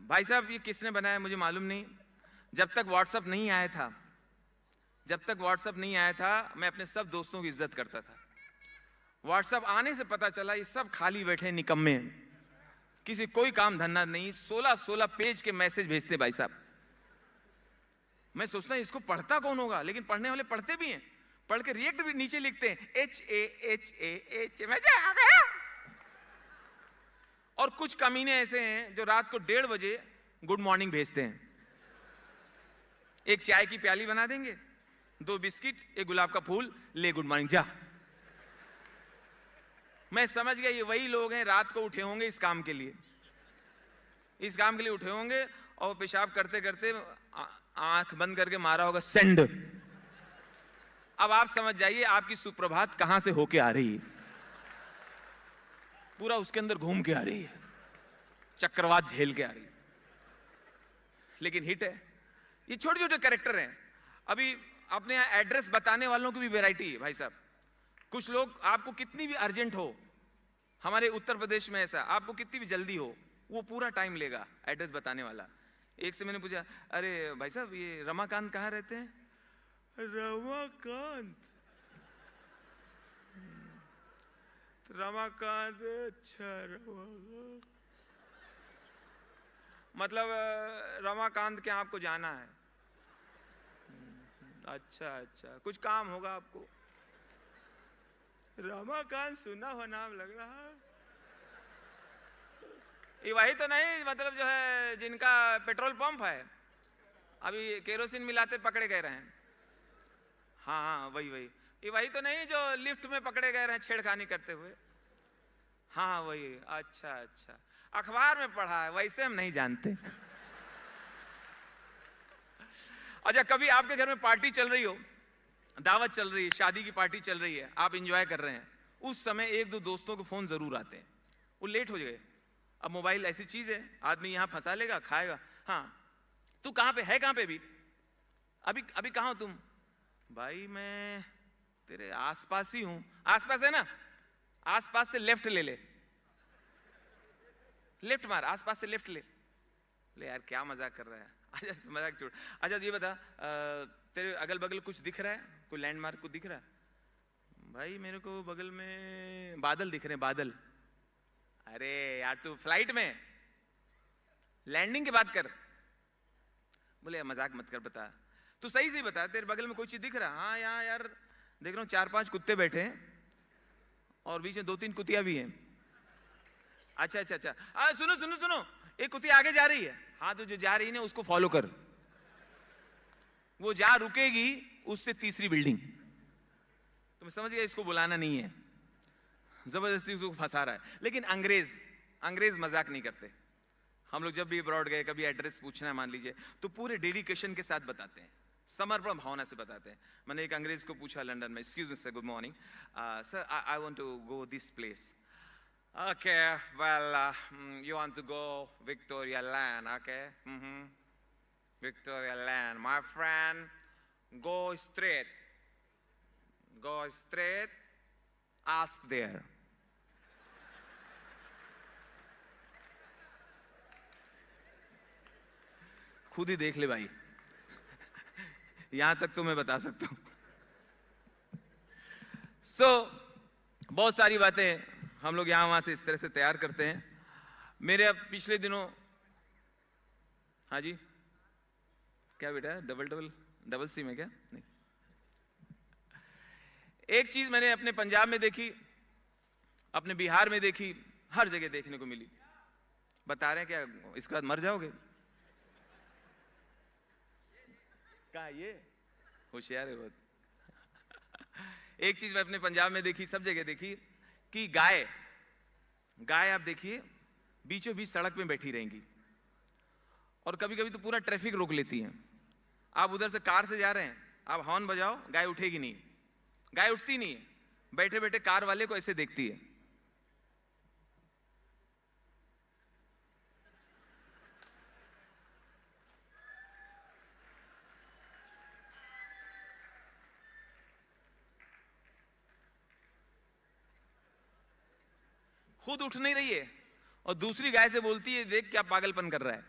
भाई साहब ये किसने बनाया मुझे मालूम नहीं। जब तक व्हाट्सएप नहीं आया था, जब तक व्हाट्सएप नहीं आया था, मैं अपने सब दोस्तों की इज्जत करता था। व्हाट्सएप आने से पता चला ये सब खाली बैठे निकम्मे, किसी कोई काम धंधा नहीं। 16 पेज के मैसेज भेजते भाई साहब। मैं सोचता हूं इसको पढ़ता कौन होगा, लेकिन पढ़ने वाले पढ़ते भी हैं, पढ़ के रिएक्ट भी नीचे लिखते हैं HAHAH मजा आ गया। और कुछ कमीने ऐसे हैं जो रात को 1:30 बजे गुड मॉर्निंग भेजते हैं। एक चाय की प्याली बना देंगे, 2 बिस्किट, एक गुलाब का फूल, ले गुड मॉर्निंग जा। मैं समझ गया ये वही लोग हैं रात को उठे होंगे इस काम के लिए, इस काम के लिए उठे होंगे और पेशाब करते करते आंख बंद करके मारा होगा सेंड। अब आप समझ जाइए आपकी सुप्रभात कहां से होके आ रही है। पूरा उसके अंदर घूम के आ रही है, चक्रवात झेल के आ रही है, लेकिन हिट है। ये छोटे छोटे कैरेक्टर हैं। अभी अपने यहाँ एड्रेस बताने वालों की भी वैरायटी है भाई साहब। कुछ लोग आपको कितनी भी अर्जेंट हो, हमारे उत्तर प्रदेश में ऐसा, आपको कितनी भी जल्दी हो, वो पूरा टाइम लेगा एड्रेस बताने वाला। एक से मैंने पूछा, अरे भाई साहब ये रमाकांत कहाँ रहते हैं? रमाकांत, रमाकांत, अच्छा रमाकांत, मतलब रमाकांत के आपको जाना है? अच्छा अच्छा, कुछ काम होगा आपको? रमाकांत सुना हुआ नाम लग रहा है। ये वही तो नहीं, मतलब जो है जिनका पेट्रोल पंप है, अभी केरोसिन मिलाते पकड़े गए रहे हैं। हाँ हाँ वही वही। ये वही तो नहीं जो लिफ्ट में पकड़े गए रहे छेड़खानी करते हुए? हाँ वही। अच्छा अच्छा, अखबार में पढ़ा है, वैसे हम नहीं जानते। अच्छा, कभी आपके घर में पार्टी चल रही हो, दावत चल रही है, शादी की पार्टी चल रही है, आप एंजॉय कर रहे हैं, उस समय 1-2 दोस्तों के फोन जरूर आते हैं, वो लेट हो गए। अब मोबाइल ऐसी चीज है, आदमी यहां फंसा लेगा, खाएगा। हाँ तू कहां पे है? कहां पे अभी कहां हो तुम? भाई मैं तेरे आसपास ही हूं। आसपास है ना? आसपास से लेफ्ट ले ले, लेफ्ट मार, आसपास से लेफ्ट ले ले। यार क्या मजाक कर रहा है। अच्छा मजाक छोड़। अच्छा ये बता, तेरे अगल बगल कुछ दिख रहा है? कोई लैंडमार्क को दिख रहा है? भाई मेरे को बगल में बादल दिख रहे हैं, बादल। अरे यार तू फ्लाइट में लैंडिंग की बात कर। बोले मजाक मत कर, बता तू सही से बता, तेरे बगल में कोई चीज दिख रहा? हाँ यहाँ यार देख रहा हूँ 4-5 कुत्ते बैठे हैं और बीच में 2-3 कुतिया भी हैं। अच्छा अच्छा अच्छा, सुनो सुनो सुनो, एक कुतिया आगे जा रही है। हाँ तो जो जा रही है ना उसको फॉलो कर। वो जहां रुकेगी उससे तीसरी बिल्डिंग। तो मैं समझ गया इसको बुलाना नहीं है, जबरदस्ती उसको फंसा रहा है। लेकिन अंग्रेज मजाक नहीं करते। हम लोग जब भी अब्रॉड गए, कभी एड्रेस पूछना है मान लीजिए, तो पूरे डेडिकेशन के साथ बताते हैं, समर्पण भावना से बताते हैं। मैंने एक अंग्रेज को पूछा लंदन में, excuse me sir, good morning sir, I want to go this place. Okay well you want to go Victoria land, okay Victoria Land, my friend, go straight, ask there. खुद ही देख ले भाई, यहां तक तो मैं बता सकता हूं। बहुत सारी बातें हम लोग यहां वहां से इस तरह से तैयार करते हैं। मेरे अब पिछले दिनों, हाँ जी, क्या बेटा, डबल सी में क्या नहीं। एक चीज मैंने अपने पंजाब में देखी, अपने बिहार में देखी, हर जगह देखने को मिली। बता रहे हैं क्या इसके बाद मर जाओगे? क्या ये होशियार है बहुत। एक चीज मैं अपने पंजाब में देखी, सब जगह देखी, कि गाय आप देखिए बीचों बीच सड़क में बैठी रहेंगी, और कभी कभी तो पूरा ट्रैफिक रोक लेती हैं। आप उधर से कार से जा रहे हैं, आप हॉर्न बजाओ, गाय उठेगी नहीं, गाय उठती नहीं है, बैठे बैठे कार वाले को ऐसे देखती है। खुद उठ नहीं रही है, और दूसरी गाय से बोलती है देख क्या पागलपन कर रहा है।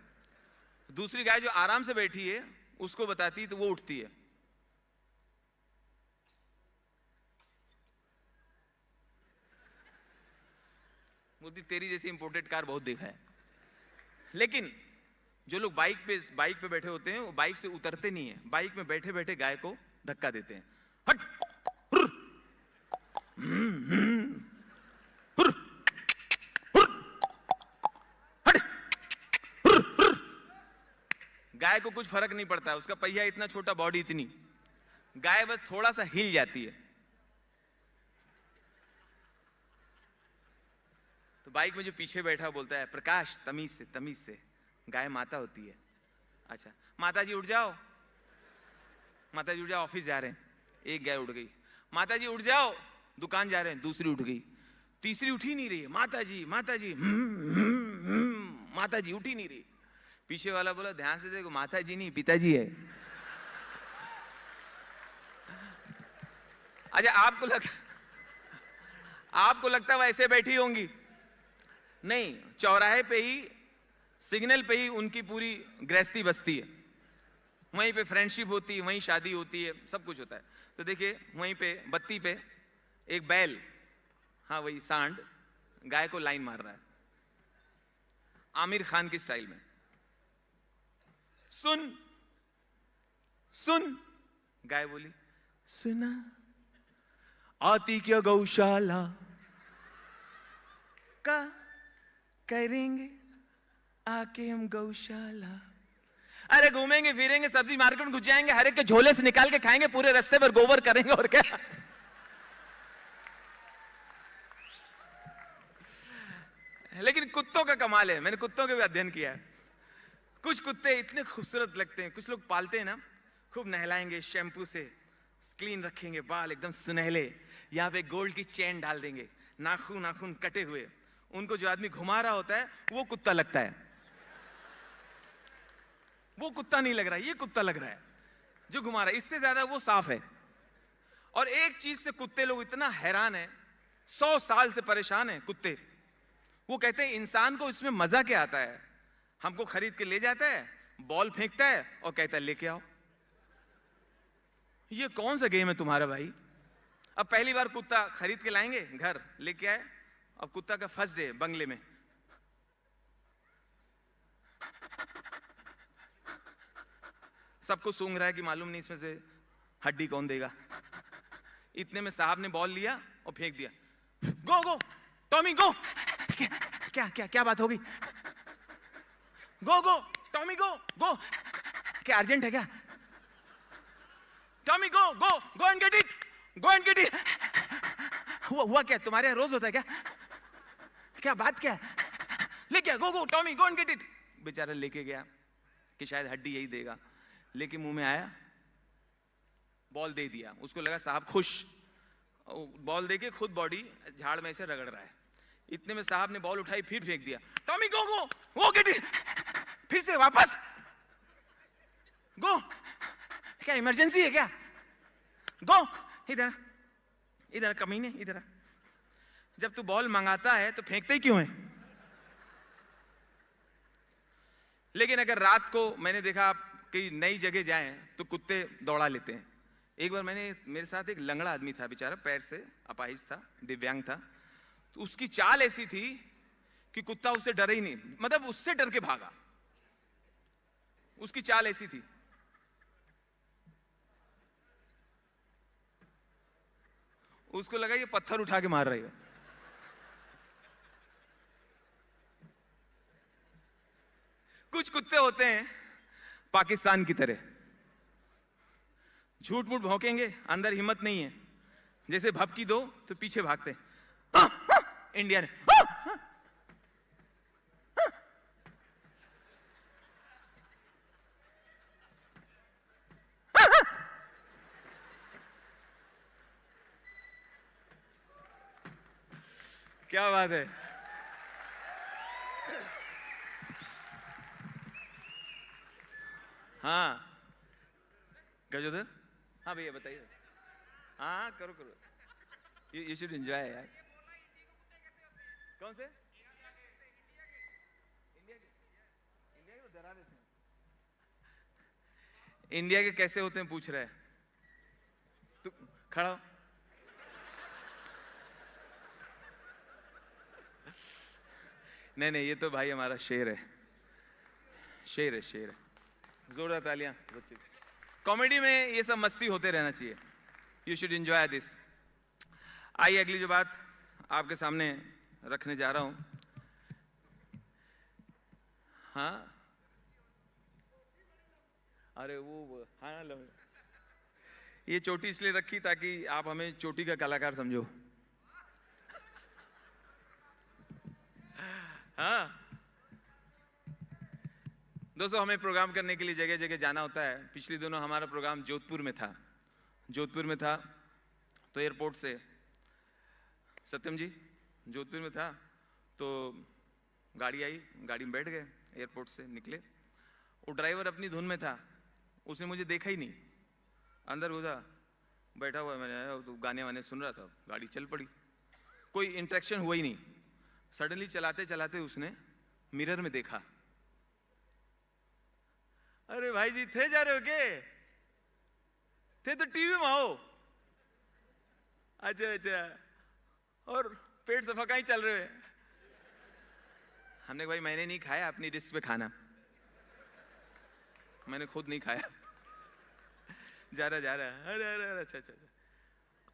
दूसरी गाय जो आराम से बैठी है उसको बताती है तो वो उठती है। मोदी तेरी जैसी इंपोर्टेड कार बहुत देखा है, लेकिन जो लोग बाइक पे बैठे होते हैं वो बाइक से उतरते नहीं है, बाइक में बैठे बैठे गाय को धक्का देते हैं। हट, हुर, हुर, गाय को कुछ फर्क नहीं पड़ता है, उसका पहिया इतना छोटा, बॉडी इतनी, गाय बस थोड़ा सा हिल जाती है। तो बाइक में जो पीछे बैठा बोलता है प्रकाश तमीज से, गाय माता होती है। अच्छा माता जी उठ जाओ, माता जी उठ जाओ, ऑफिस जा रहे हैं, एक गाय उठ गई। माता जी उठ जाओ, दुकान जा रहे हैं, दूसरी उठ गई, तीसरी उठी नहीं रही है, माता जी माता जी उठी नहीं रही। पीछे वाला बोला ध्यान से देखो, माता जी नहीं पिताजी है। अच्छा आपको लगता है वैसे बैठी होंगी? नहीं, चौराहे पे ही, सिग्नल पे ही उनकी पूरी गृहस्थी बसती है, वहीं पे फ्रेंडशिप होती है, वहीं शादी होती है, सब कुछ होता है। तो देखिए वहीं पे बत्ती पे एक बैल, हाँ वही सांड, गाय को लाइन मार रहा है आमिर खान की स्टाइल में। सुन सुन, गाय बोली सुना, आती क्या गौशाला का करेंगे आके हम गौशाला। अरे घूमेंगे फिरेंगे, सब्जी मार्केट में घुस जाएंगे, हर एक के झोले से निकाल के खाएंगे, पूरे रास्ते पर गोबर करेंगे, और क्या। लेकिन कुत्तों का कमाल है, मैंने कुत्तों के भी अध्ययन किया है। कुछ कुत्ते इतने खूबसूरत लगते हैं, कुछ लोग पालते हैं ना, खूब नहलाएंगे, शैम्पू से क्लीन रखेंगे, बाल एकदम सुनहले, यहाँ पे गोल्ड की चेन डाल देंगे, नाखून कटे हुए, उनको जो आदमी घुमा रहा होता है वो कुत्ता लगता है। वो कुत्ता नहीं लग रहा है, ये कुत्ता लग रहा है जो घुमा रहा है, इससे ज्यादा वो साफ है। और एक चीज से कुत्ते लोग इतना हैरान है, 100 साल से परेशान है कुत्ते। वो कहते हैं इंसान को इसमें मजा क्या आता है, हमको खरीद के ले जाता है, बॉल फेंकता है और कहता है लेके आओ। ये कौन सा गेम है तुम्हारा भाई? अब पहली बार कुत्ता खरीद के लाएंगे, घर लेके आए, अब कुत्ता का फर्स्ट डे बंगले में, सबको सूंघ रहा है कि मालूम नहीं इसमें से हड्डी कौन देगा। इतने में साहब ने बॉल लिया और फेंक दिया, गो गो टॉमी गो। क्या क्या क्या बात होगी? गो गो टॉमी गो गो। क्या अर्जेंट है क्या? Tommy go go go and get it, go and get it. हुआ क्या? तुम्हारे यहाँ रोज होता है क्या? क्या बात क्या? लेके go go Tommy go and get it. बेचारा लेके गया कि शायद हड्डी यही देगा, लेके मुंह में आया, बॉल दे दिया। उसको लगा साहब खुश, बॉल देके खुद बॉडी झाड़ में से रगड़ रहा है। इतने में साहब ने बॉल उठाई, फिर फेंक दिया। Tommy go go go get it, फिर से वापस गो। क्या इमरजेंसी है क्या? गो इधर इधर कमीने इधर। जब तू बॉल मंगाता है तो फेंकते ही क्यों है? लेकिन अगर रात को मैंने देखा आप कई नई जगह जाएं तो कुत्ते दौड़ा लेते हैं। एक बार मेरे साथ एक लंगड़ा आदमी था, बेचारा पैर से अपाहिज था, दिव्यांग था। तो उसकी चाल ऐसी थी कि कुत्ता उससे डरे ही नहीं, मतलब उससे डर के भागा। उसकी चाल ऐसी थी। उसको लगा ये पत्थर उठा के मार रही है। कुछ कुत्ते होते हैं पाकिस्तान की तरह, झूठ मूठ भौंकेंगे, अंदर हिम्मत नहीं है। जैसे भपकी दो तो पीछे भागते हैं। इंडिया ने क्या बात है। हाँ गजोदर, हाँ भैया बताइए। हाँ करो करो, यू शुड एंजॉय यार। कौन से? इंडिया के तो डरा देते हैं। इंडिया के कैसे होते हैं पूछ रहा है तू, खड़ा हो। नहीं ये तो भाई हमारा शेर है, शेर है, शेर है। जोरदार तालियां बच्चे। कॉमेडी में ये सब मस्ती होते रहना चाहिए। You should enjoy this. आइए अगली जो बात आपके सामने रखने जा रहा हूं। हाँ अरे वो हाँ ये चोटी इसलिए रखी ताकि आप हमें चोटी का कलाकार समझो। हाँ दोस्तों, हमें प्रोग्राम करने के लिए जगह जगह जाना होता है। पिछले दिनों हमारा प्रोग्राम जोधपुर में था। तो एयरपोर्ट से सत्यम जी जोधपुर में था तो गाड़ी आई, गाड़ी में बैठ गए, एयरपोर्ट से निकले। वो ड्राइवर अपनी धुन में था, उसने मुझे देखा ही नहीं। अंदर घुसा, बैठा हुआ, मैंने आया तो गाने वाने सुन रहा था, गाड़ी चल पड़ी, कोई इंटरेक्शन हुआ ही नहीं। सडनली चलाते चलाते उसने मिरर में देखा। अरे भाई जी थे जा रहे हो के? थे तो टीवी में आओ। अच्छा और पेट सफा कहीं चल रहे हैं? हमने भाई मैंने नहीं खाया, अपनी रिस्क पे खाना, मैंने खुद नहीं खाया। जा रहा अरे अच्छा।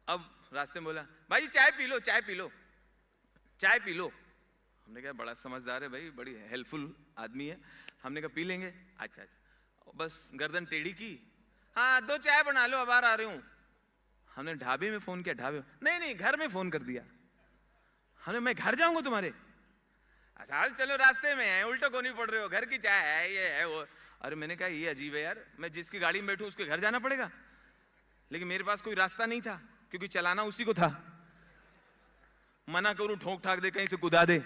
अब रास्ते में बोला भाई जी चाय पी लो, चाय पी लो। हमने कहा बड़ा समझदार है भाई, बड़ी हेल्पफुल आदमी है। हमने कहा पी लेंगे। अच्छा बस गर्दन टेढ़ी की, हाँ 2 चाय बना लो, अब आ रही हूँ। हमने ढाबे में फोन किया, ढाबे नहीं घर में फोन कर दिया। हमने मैं घर जाऊंगा तुम्हारे? अच्छा चलो रास्ते में है, उल्टो को नहीं पड़ रहे हो, घर की चाय है ये है वो। अरे मैंने कहा ये अजीब है यार, मैं जिसकी गाड़ी में बैठूं उसके घर जाना पड़ेगा। लेकिन मेरे पास कोई रास्ता नहीं था क्योंकि चलाना उसी को था। मना करूं ठोक ठाक दे, कहीं से कुदा दे,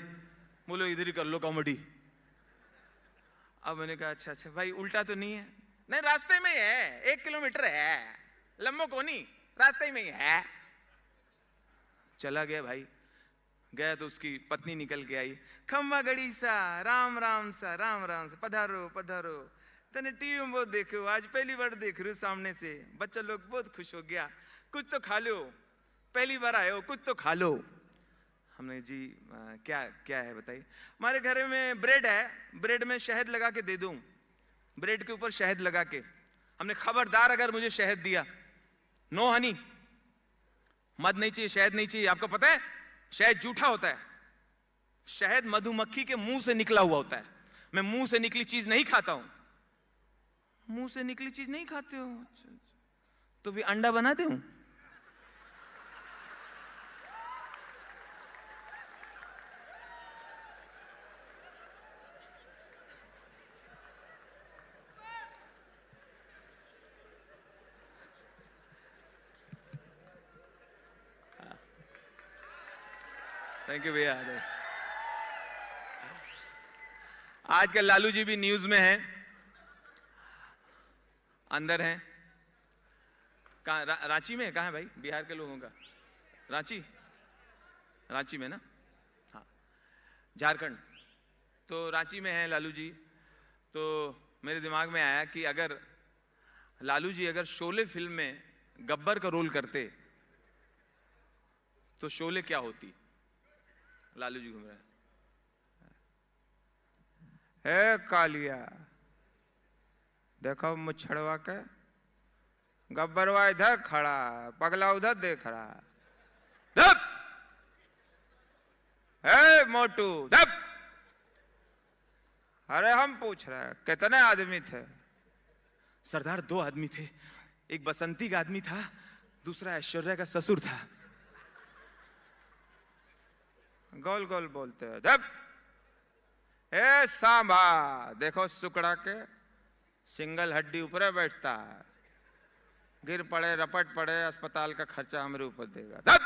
बोलो इधर ही कर लो कॉमेडी। अब मैंने कहा अच्छा भाई उल्टा तो नहीं है? नहीं रास्ते में ही है, 1 किलोमीटर है, लंबो को नहीं, रास्ते में ही है। चला गया भाई, गया तो उसकी पत्नी निकल के आई। खम्बा गड़ी सा राम सा पधारो तने टीवी में बहुत देखो, आज पहली बार देख रही हूँ सामने से, बच्चा लोग बहुत खुश हो गया, कुछ तो खा लो, पहली बार आए हो कुछ तो खा लो। हमने जी क्या है बताइए? हमारे घर में ब्रेड है, ब्रेड में शहद लगा के दे दूं, ब्रेड के ऊपर शहद लगा के। हमने खबरदार अगर मुझे शहद दिया, नो हनी, मध नहीं चाहिए, शहद नहीं चाहिए। आपको पता है शहद जूठा होता है, शहद मधुमक्खी के मुंह से निकला हुआ होता है। मैं मुंह से निकली चीज नहीं खाता हूं। मुंह से निकली चीज नहीं खाते हो? तो फिर अंडा बनाते हूं। थैंक यू भैया। आजकल लालू जी भी न्यूज में हैं, अंदर हैं। कहाँ? रांची में? कहाँ है भाई बिहार के लोगों का? रांची, रांची में ना? हाँ, झारखंड। तो रांची में है लालू जी। तो मेरे दिमाग में आया कि अगर लालू जी अगर शोले फिल्म में गब्बर का रोल करते तो शोले क्या होती। लालू जी घूम रहे हैं। हे कालिया, देखो मुछड़वा के, गब्बरवा इधर खड़ा, पगला उधर देख रहा। दब! हे मोटू दब! अरे हम पूछ रहे हैं कितने आदमी थे? सरदार 2 आदमी थे, एक बसंती का आदमी था, दूसरा ऐश्वर्या का ससुर था। गोल गोल बोलते हैं। दब! ए सांभा, देखो सुकड़ा के, सिंगल हड्डी ऊपर बैठता है, गिर पड़े रपट पड़े अस्पताल का खर्चा हमारे ऊपर देगा। दब!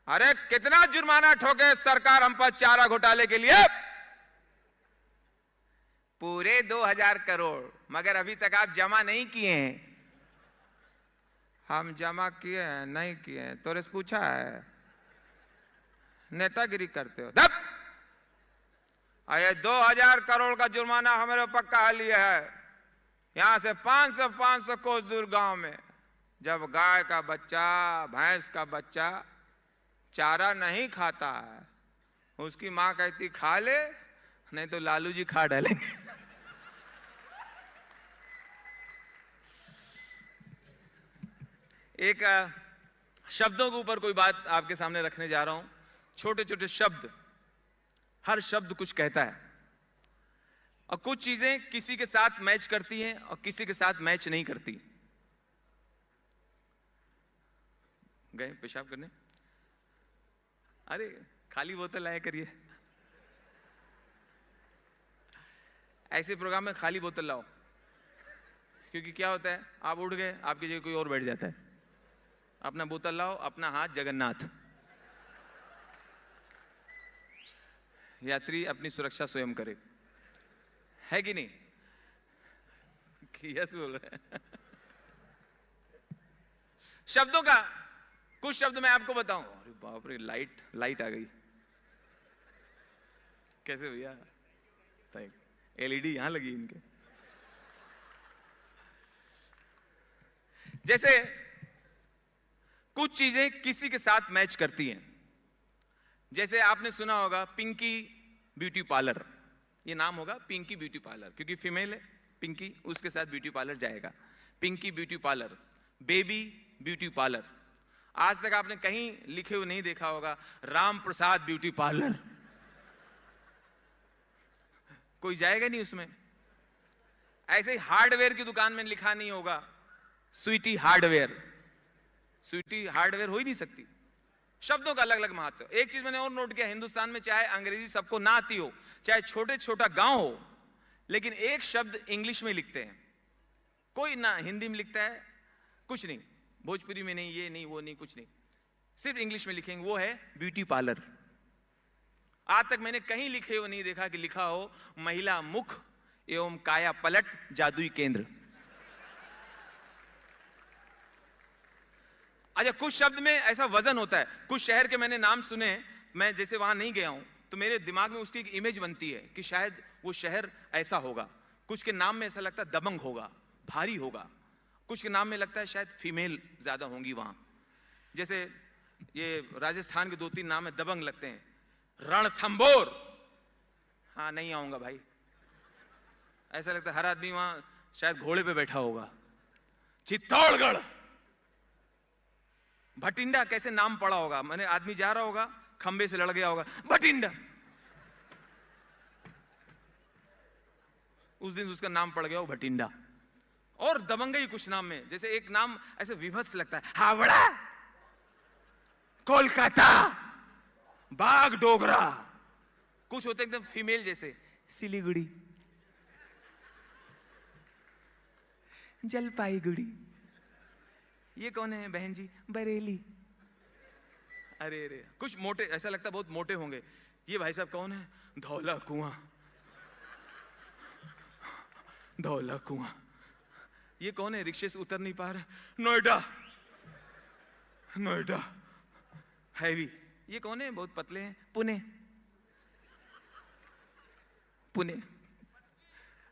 अरे कितना जुर्माना ठोके सरकार हम पर चारा घोटाले के लिए? पूरे 2000 करोड़, मगर अभी तक आप जमा नहीं किए हैं। हम जमा किए हैं? नहीं किए हैं। तो पूछा है, नेतागिरी करते हो। दब! अरे 2000 करोड़ का जुर्माना हमारे ऊपर कहा लिया है। यहां से 500 कोस दूर गांव में जब गाय का बच्चा, भैंस का बच्चा चारा नहीं खाता है, उसकी मां कहती खा ले, नहीं तो लालू जी खा डालेंगे। एक शब्दों के ऊपर कोई बात आपके सामने रखने जा रहा हूं। छोटे छोटे शब्द, हर शब्द कुछ कहता है, और कुछ चीजें किसी के साथ मैच करती हैं और किसी के साथ मैच नहीं करती। गए पेशाब करने? अरे खाली बोतल लाया करिए, ऐसे प्रोग्राम में खाली बोतल लाओ, क्योंकि क्या होता है, आप उठ गए, आपकी जगह कोई और बैठ जाता है। अपना बोतल लाओ, अपना हाथ जगन्नाथ। यात्री अपनी सुरक्षा स्वयं करे, है कि नहीं? यस बोल रहे हैं। शब्दों का कुछ शब्द मैं आपको बताऊं। अरे बाप रे, लाइट आ गई। कैसे भैया? एलईडी यहां लगी इनके। जैसे कुछ चीजें किसी के साथ मैच करती हैं। जैसे आपने सुना होगा पिंकी ब्यूटी पार्लर, ये नाम होगा पिंकी ब्यूटी पार्लर, क्योंकि फीमेल है पिंकी, उसके साथ ब्यूटी पार्लर जाएगा। Pinky beauty parlour, baby beauty parlour. आज तक आपने कहीं लिखे हुए नहीं देखा होगा राम प्रसाद ब्यूटी पार्लर, कोई जाएगा नहीं उसमें। ऐसे ही हार्डवेयर की दुकान में लिखा नहीं होगा स्वीटी हार्डवेयर। स्वीटी हार्डवेयर हो ही नहीं सकती। शब्दों का अलग अलग महत्व। एक चीज मैंने और नोट किया, हिंदुस्तान में चाहे अंग्रेजी सबको ना आती हो, चाहे छोटे छोटा गांव हो, लेकिन एक शब्द इंग्लिश में लिखते हैं। कोई ना हिंदी में लिखता है, कुछ नहीं, भोजपुरी में नहीं, ये नहीं, वो नहीं, कुछ नहीं, सिर्फ इंग्लिश में लिखेंगे, वो है ब्यूटी पार्लर। आज तक मैंने कहीं लिखे हुए नहीं देखा कि लिखा हो महिला मुख एवं काया पलट जादुई केंद्र। अच्छा, कुछ शब्द में ऐसा वजन होता है। कुछ शहर के मैंने नाम सुने, मैं जैसे वहां नहीं गया हूं, तो मेरे दिमाग में उसकी एक इमेज बनती है कि शायद वो शहर ऐसा होगा। कुछ के नाम में ऐसा लगता है दबंग होगा, भारी होगा। कुछ के नाम में लगता है शायद फीमेल ज्यादा होंगी वहां। जैसे ये राजस्थान के 2-3 नाम में दबंग लगते हैं। रणथंबोर, हाँ नहीं आऊंगा भाई, ऐसा लगता है हर आदमी वहां शायद घोड़े पे बैठा होगा। चित्तौड़गढ़, भटिंडा, कैसे नाम पड़ा होगा, मैंने आदमी जा रहा होगा खंबे से लड़ गया होगा, भटिंडा, उस दिन उसका नाम पड़ गया हो भटिंडा। और दबंगई कुछ नाम में, जैसे एक नाम ऐसे विभत्स लगता है, हावड़ा, कोलकाता, बाग डोगरा। कुछ होते एकदम फीमेल जैसे, सिलीगुड़ी, जलपाईगुड़ी। ये कौन है बहन जी? बरेली। अरे अरे, कुछ मोटे, ऐसा लगता बहुत मोटे होंगे। ये भाई साहब कौन है? धौला कुआं, धौला कुआं। ये कौन है? रिक्शे से उतर नहीं पा रहे, नोएडा, नोएडा हैवी। ये कौन है? बहुत पतले हैं, पुणे, पुणे।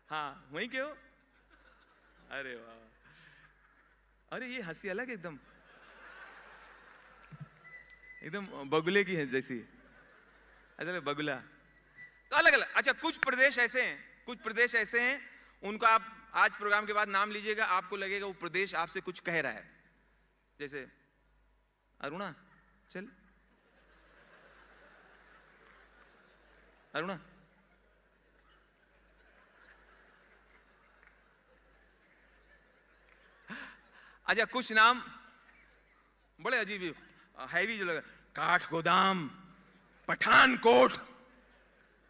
हाँ वहीं के हो? अरे वाह, अरे ये हंसी अलग एकदम, एकदम बगुले की है जैसी, ऐसा बगुला। तो अलग अलग। अच्छा, कुछ प्रदेश ऐसे हैं, कुछ प्रदेश ऐसे हैं, उनको आप आज प्रोग्राम के बाद नाम लीजिएगा, आपको लगेगा वो प्रदेश आपसे कुछ कह रहा है। जैसे अरुणा, चल अरुणा, अच्छा कुछ नाम बड़े अजीब हैवी जो लगा, काठगोदाम, पठानकोट,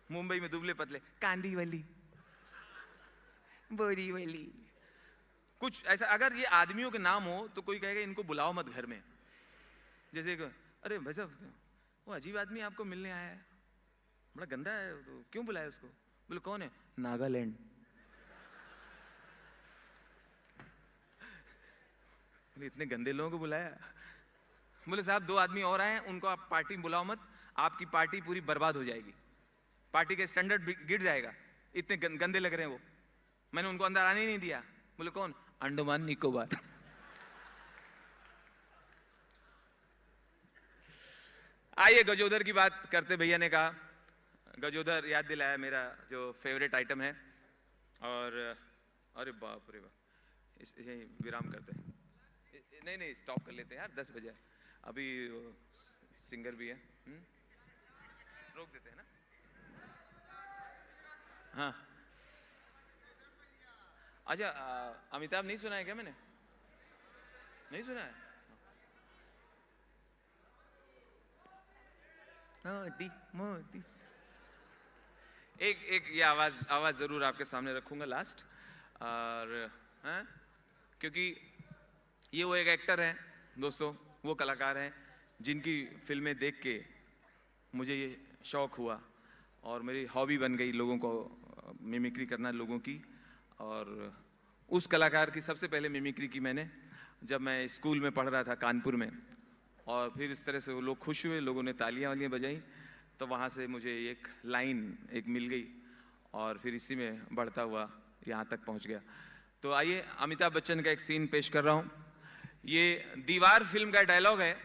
मुंबई में दुबले पतले, कांदीवली, बोरीवली। कुछ ऐसा, अगर ये आदमियों के नाम हो तो कोई कहेगा इनको बुलाओ मत घर में। जैसे अरे भाई साहब वो अजीब आदमी आपको मिलने आया है, बड़ा गंदा है, तो क्यों बुलाया उसको? बोले कौन है? नागालैंड। बोले इतने गंदे लोगों को बुलाया? बोले साहब 2 आदमी और आए हैं, उनको आप पार्टी में बुलाओ मत, आपकी पार्टी पूरी बर्बाद हो जाएगी, पार्टी का स्टैंडर्ड गिर जाएगा, इतने गंदे लग रहे हैं वो। मैंने उनको अंदर आने ही नहीं दिया। बोले कौन? अंडमान निकोबार। आइए गजोदर की बात करते। भैया ने कहा गजोदर, याद दिलाया मेरा जो फेवरेट आइटम है। और अरे बाप रे बाप, यही विराम करते हैं। नहीं नहीं, स्टॉप कर लेते हैं यार, 10 बजे अभी सिंगर भी है, रोक देते हैं ना। हाँ अच्छा, अमिताभ नहीं सुना है क्या? मैंने नहीं सुना है। मोदी मोदी, एक ये आवाज जरूर आपके सामने रखूंगा लास्ट। और हाँ, क्योंकि ये वो एक एक्टर है दोस्तों, वो कलाकार हैं जिनकी फिल्में देख के मुझे ये शौक हुआ और मेरी हॉबी बन गई लोगों को मिमिक्री करना, लोगों की। और उस कलाकार की सबसे पहले मिमिक्री की मैंने जब मैं स्कूल में पढ़ रहा था कानपुर में, और फिर इस तरह से वो लोग खुश हुए, लोगों ने तालियां वालियां बजाई, तो वहाँ से मुझे एक लाइन एक मिल गई और फिर इसी में बढ़ता हुआ यहाँ तक पहुँच गया। तो आइए अमिताभ बच्चन का एक सीन पेश कर रहा हूँ। ये दीवार फिल्म का डायलॉग है।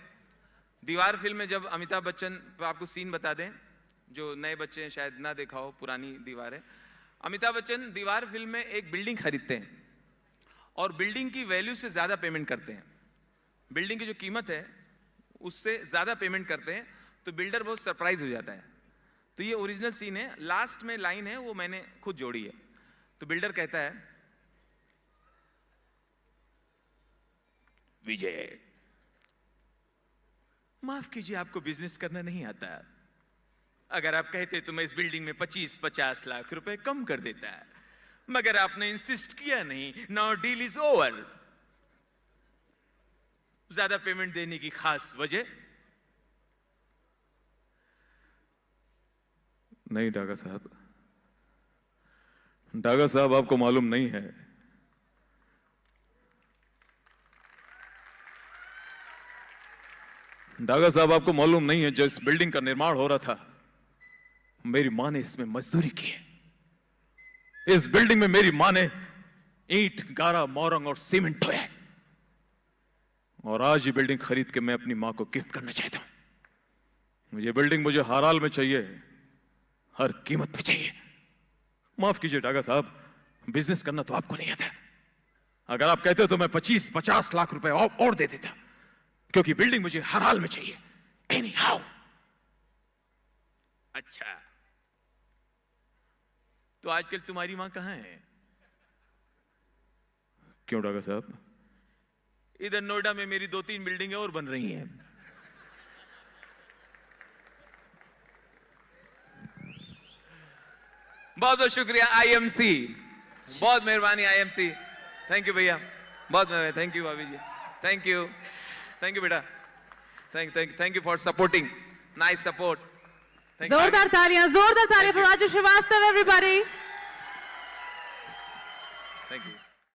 दीवार फिल्म में जब अमिताभ बच्चन, आपको सीन बता दें, जो नए बच्चे हैं शायद ना देखा हो, पुरानी दीवार है। अमिताभ बच्चन दीवार फिल्म में एक बिल्डिंग खरीदते हैं और बिल्डिंग की वैल्यू से ज्यादा पेमेंट करते हैं। बिल्डिंग की जो कीमत है उससे ज्यादा पेमेंट करते हैं, तो बिल्डर बहुत सरप्राइज हो जाता है। तो ये ओरिजिनल सीन है, लास्ट में लाइन है वो मैंने खुद जोड़ी है। तो बिल्डर कहता है, विजय माफ कीजिए आपको बिजनेस करना नहीं आता, अगर आप कहते तो मैं इस बिल्डिंग में 25-50 लाख रुपए कम कर देता, मगर आपने इंसिस्ट किया नहीं। Now deal is over. ज्यादा पेमेंट देने की खास वजह? नहीं डागा साहब, डागा साहब आपको मालूम नहीं है, डागा साहब आपको मालूम नहीं है, जब इस बिल्डिंग का निर्माण हो रहा था मेरी मां ने इसमें मजदूरी की है। इस बिल्डिंग में मेरी मां ने ईंट, गारा, मोरंग और सीमेंट ढोया, और आज ये बिल्डिंग खरीद के मैं अपनी मां को गिफ्ट करना चाहता हूं। मुझे बिल्डिंग मुझे हर हाल में चाहिए, हर कीमत पे चाहिए। माफ कीजिए डागा साहब, बिजनेस करना तो आपको नहीं आता। अगर आप कहते तो मैं 25-50 लाख रुपए और दे देता, क्योंकि बिल्डिंग मुझे हर हाल में चाहिए। Any how. अच्छा, तो आजकल तुम्हारी मां कहां है? क्यों डॉक्टर साहब? इधर नोएडा में मेरी 2-3 बिल्डिंगें और बन रही हैं। बहुत बहुत शुक्रिया आईएमसी, बहुत मेहरबानी आईएमसी। थैंक यू भैया, बहुत मेहरबानी। थैंक यू भाभी जी, थैंक यू बेटा, thank you for supporting, nice support. जोरदार तालियां for Raju Srivastava everybody. Thank you.